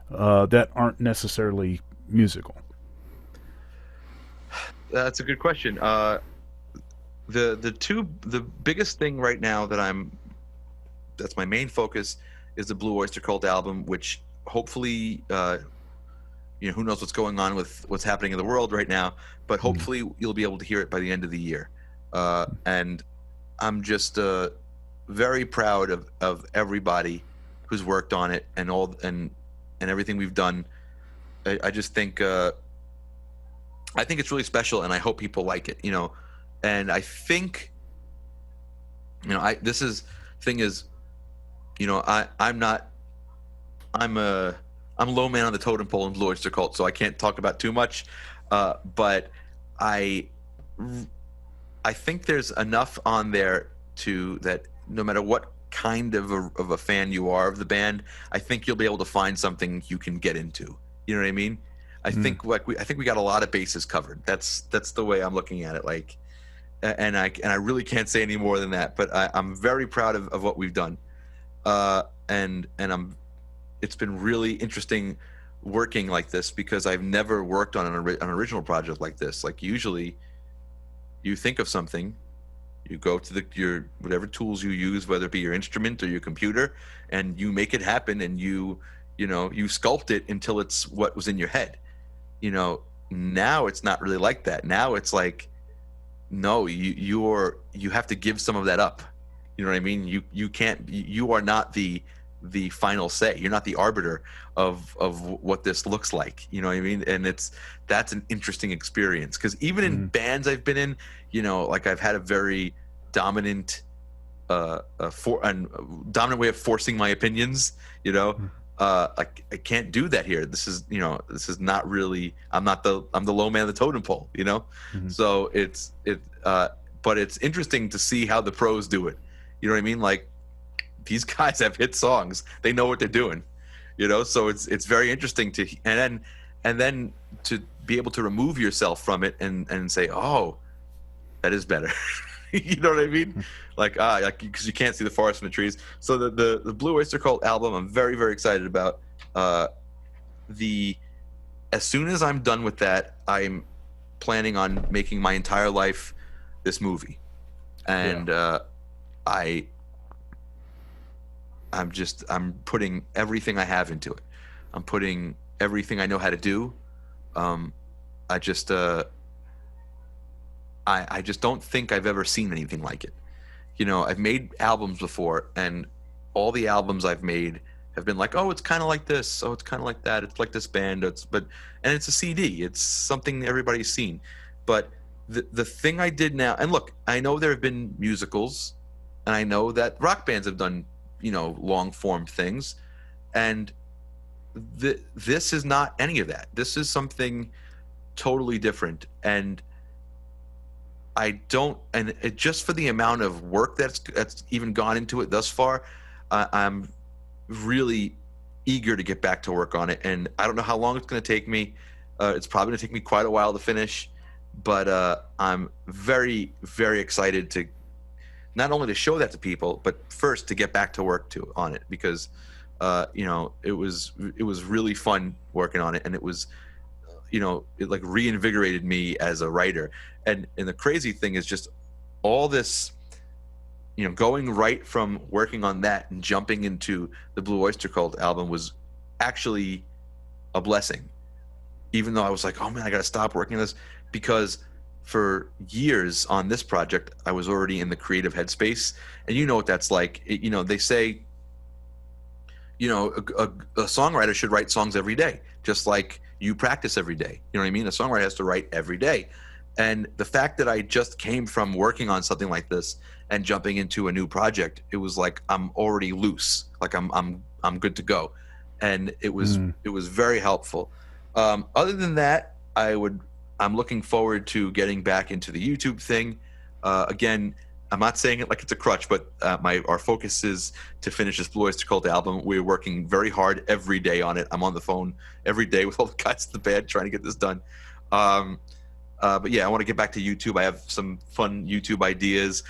that aren't necessarily musical. That's a good question. The biggest thing right now that's my main focus is the Blue Oyster Cult album, which hopefully, who knows what's going on with what's happening in the world right now, but hopefully you'll be able to hear it by the end of the year. And I'm just very proud of everybody who's worked on it and everything we've done. I just think it's really special, and I hope people like it. And I think, I'm low man on the totem pole in Blue Oyster Cult, so I can't talk about too much. But I think there's enough on there that no matter what kind of a fan you are of the band, I think you'll be able to find something you can get into. You know what I mean? I think we got a lot of bases covered. That's the way I'm looking at it. Like, and I really can't say any more than that. But I'm very proud of what we've done, and it's been really interesting working like this, because I've never worked on an original project like this. Like, usually you think of something, you go to your whatever tools you use, whether it be your instrument or your computer, and you make it happen, and you sculpt it until it's what was in your head. Now it's not really like that. Now it's like, no, you have to give some of that up. You know what I mean? You are not the final say. You're not the arbiter of what this looks like. You know what I mean? And that's an interesting experience, because even in bands I've been in, like, I've had a very dominant dominant way of forcing my opinions. I can't do that here. This is not really. I'm the low man of the totem pole. So but it's interesting to see how the pros do it. You know what I mean? Like, these guys have hit songs. They know what they're doing. So it's very interesting and then to be able to remove yourself from it and say, oh, that is better. You know what I mean? Like, because you can't see the forest from the trees. So the Blue Oyster Cult album, I'm very, very excited about. As soon as I'm done with that, I'm planning on making my entire life this movie, and I'm putting everything I have into it. I'm putting everything I know how to do. I just don't think I've ever seen anything like it. You know, I've made albums before, and all the albums I've made have been like, oh, it's kind of like this, oh, it's kind of like that, it's like this band, and it's a CD, it's something everybody's seen. But the thing I did now, and look, I know there have been musicals, and I know that rock bands have done, you know, long form things, and this is not any of that. This is something totally different, and I don't, and it, just for the amount of work that's even gone into it thus far, I'm really eager to get back to work on it. And I don't know how long it's going to take me. It's probably going to take me quite a while to finish, but I'm very, very excited to not only to show that to people, but first to get back to work on it, because you know, it was really fun working on it, and it was, you know, it like reinvigorated me as a writer. And the crazy thing is just all this, you know, going right from working on that and jumping into the Blue Oyster Cult album was actually a blessing. Even though I was like, oh man, I got to stop working on this, because for years on this project, I was already in the creative headspace. And you know what that's like. You know, they say, you know, a songwriter should write songs every day, just like you practice every day. You know what I mean? A songwriter has to write every day. And the fact that I just came from working on something like this and jumping into a new project, it was like I'm already loose, like I'm good to go, and it was very helpful. Other than that, I'm looking forward to getting back into the YouTube thing. Again, I'm not saying it like it's a crutch, but our focus is to finish this Blue Oyster Cult album. We're working very hard every day on it. I'm on the phone every day with all the guys in the band trying to get this done. But yeah, I want to get back to YouTube. I have some fun YouTube ideas.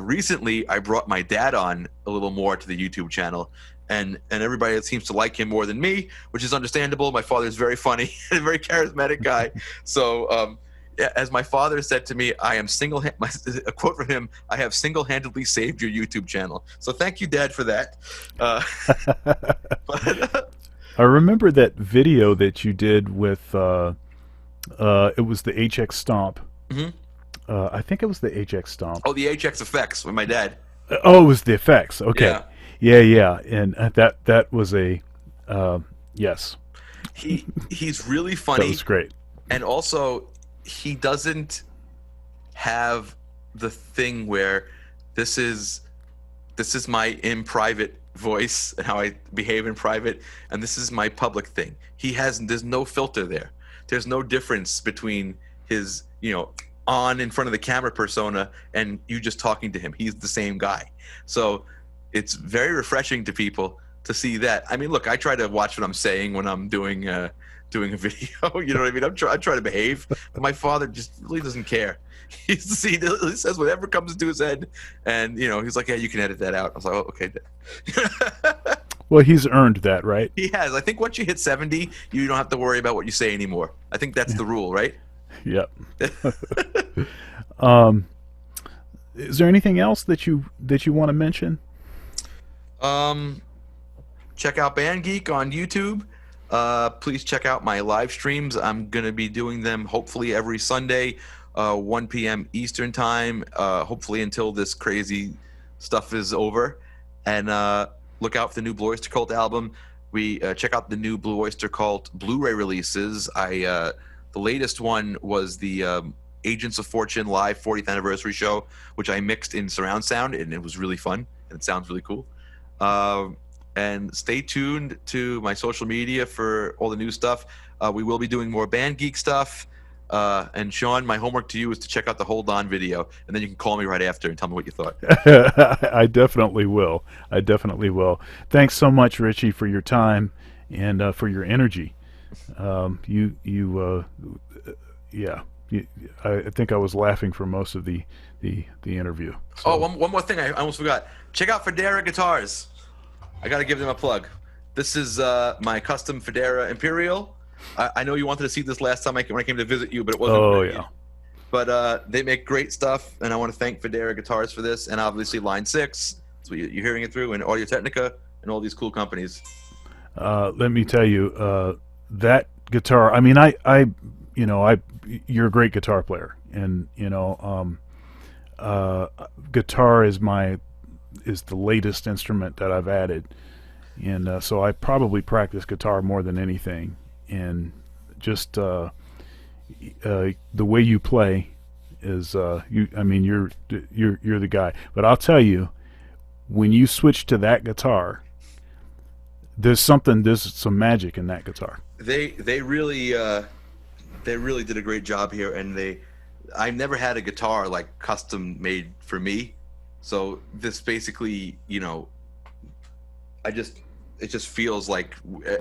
Recently, I brought my dad on a little more to the YouTube channel, and everybody seems to like him more than me, which is understandable. My father is very funny and a very charismatic guy. So, yeah, as my father said to me, a quote from him, I have single-handedly saved your YouTube channel. So thank you, Dad, for that. But, I remember that video that you did with it was the HX Stomp. mm-hmm. I think it was the HX Stomp. Oh, the HX Effects with my dad. Oh, it was the effects. Okay. Yeah. Yeah. And that was a yes. He's really funny. That was great. And also, he doesn't have the thing where this is my in private voice and how I behave in private, and this is my public thing. There's no filter there. There's no difference between his, you know, on in front of the camera persona and you just talking to him. He's the same guy. So it's very refreshing to people to see that. I mean, look, I try to watch what I'm saying when I'm doing a video. You know what I mean? I try to behave, but my father just really doesn't care. He says whatever comes into his head, and you know, he's like, yeah, you can edit that out. I was like, oh, okay. Well, he's earned that, right? He has. I think once you hit 70, you don't have to worry about what you say anymore. I think that's the rule, right? Yep. Is there anything else that you want to mention? Check out Band Geek on YouTube. Please check out my live streams. I'm going to be doing them hopefully every Sunday, 1 p.m. Eastern time, hopefully until this crazy stuff is over. And look out for the new Blue Oyster Cult album. We check out the new Blue Oyster Cult Blu-ray releases. The latest one was the Agents of Fortune live 40th anniversary show, which I mixed in surround sound, and it was really fun, and it sounds really cool. And stay tuned to my social media for all the new stuff. We will be doing more Band Geek stuff. And Sean, my homework to you is to check out the Hold On video, and then you can call me right after and tell me what you thought. I definitely will. Thanks so much, Richie, for your time and for your energy. I think I was laughing for most of the interview. So. Oh, one more thing I almost forgot. Check out Federa Guitars. I got to give them a plug. This is my custom Federa Imperial. I know you wanted to see this last time when I came to visit you, but it wasn't. Oh, yeah. But they make great stuff, and I want to thank Federa Guitars for this, and obviously Line 6. That's what you're hearing it through, and Audio Technica, and all these cool companies. Let me tell you, that guitar. I mean, you're a great guitar player, and guitar is the latest instrument that I've added, and so I probably practice guitar more than anything. And just the way you play is you. I mean, you're the guy. But I'll tell you, when you switch to that guitar, there's some magic in that guitar. They really did a great job here, and I never had a guitar like custom made for me. So this basically, it just feels like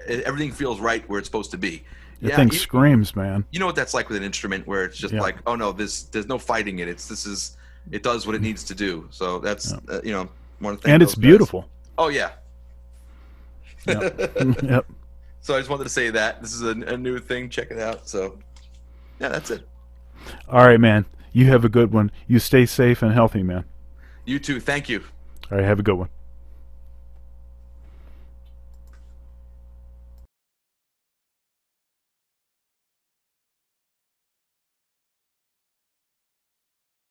everything feels right where it's supposed to be. The thing screams, man. You know what that's like with an instrument where it's just like, oh no, there's no fighting it. It does what it needs to do. So that's one thing. And it's beautiful. Oh yeah. Yep. Yep. So I just wanted to say that this is a new thing. Check it out. So yeah, that's it. All right, man. You have a good one. You stay safe and healthy, man. You too. Thank you. All right, have a good one.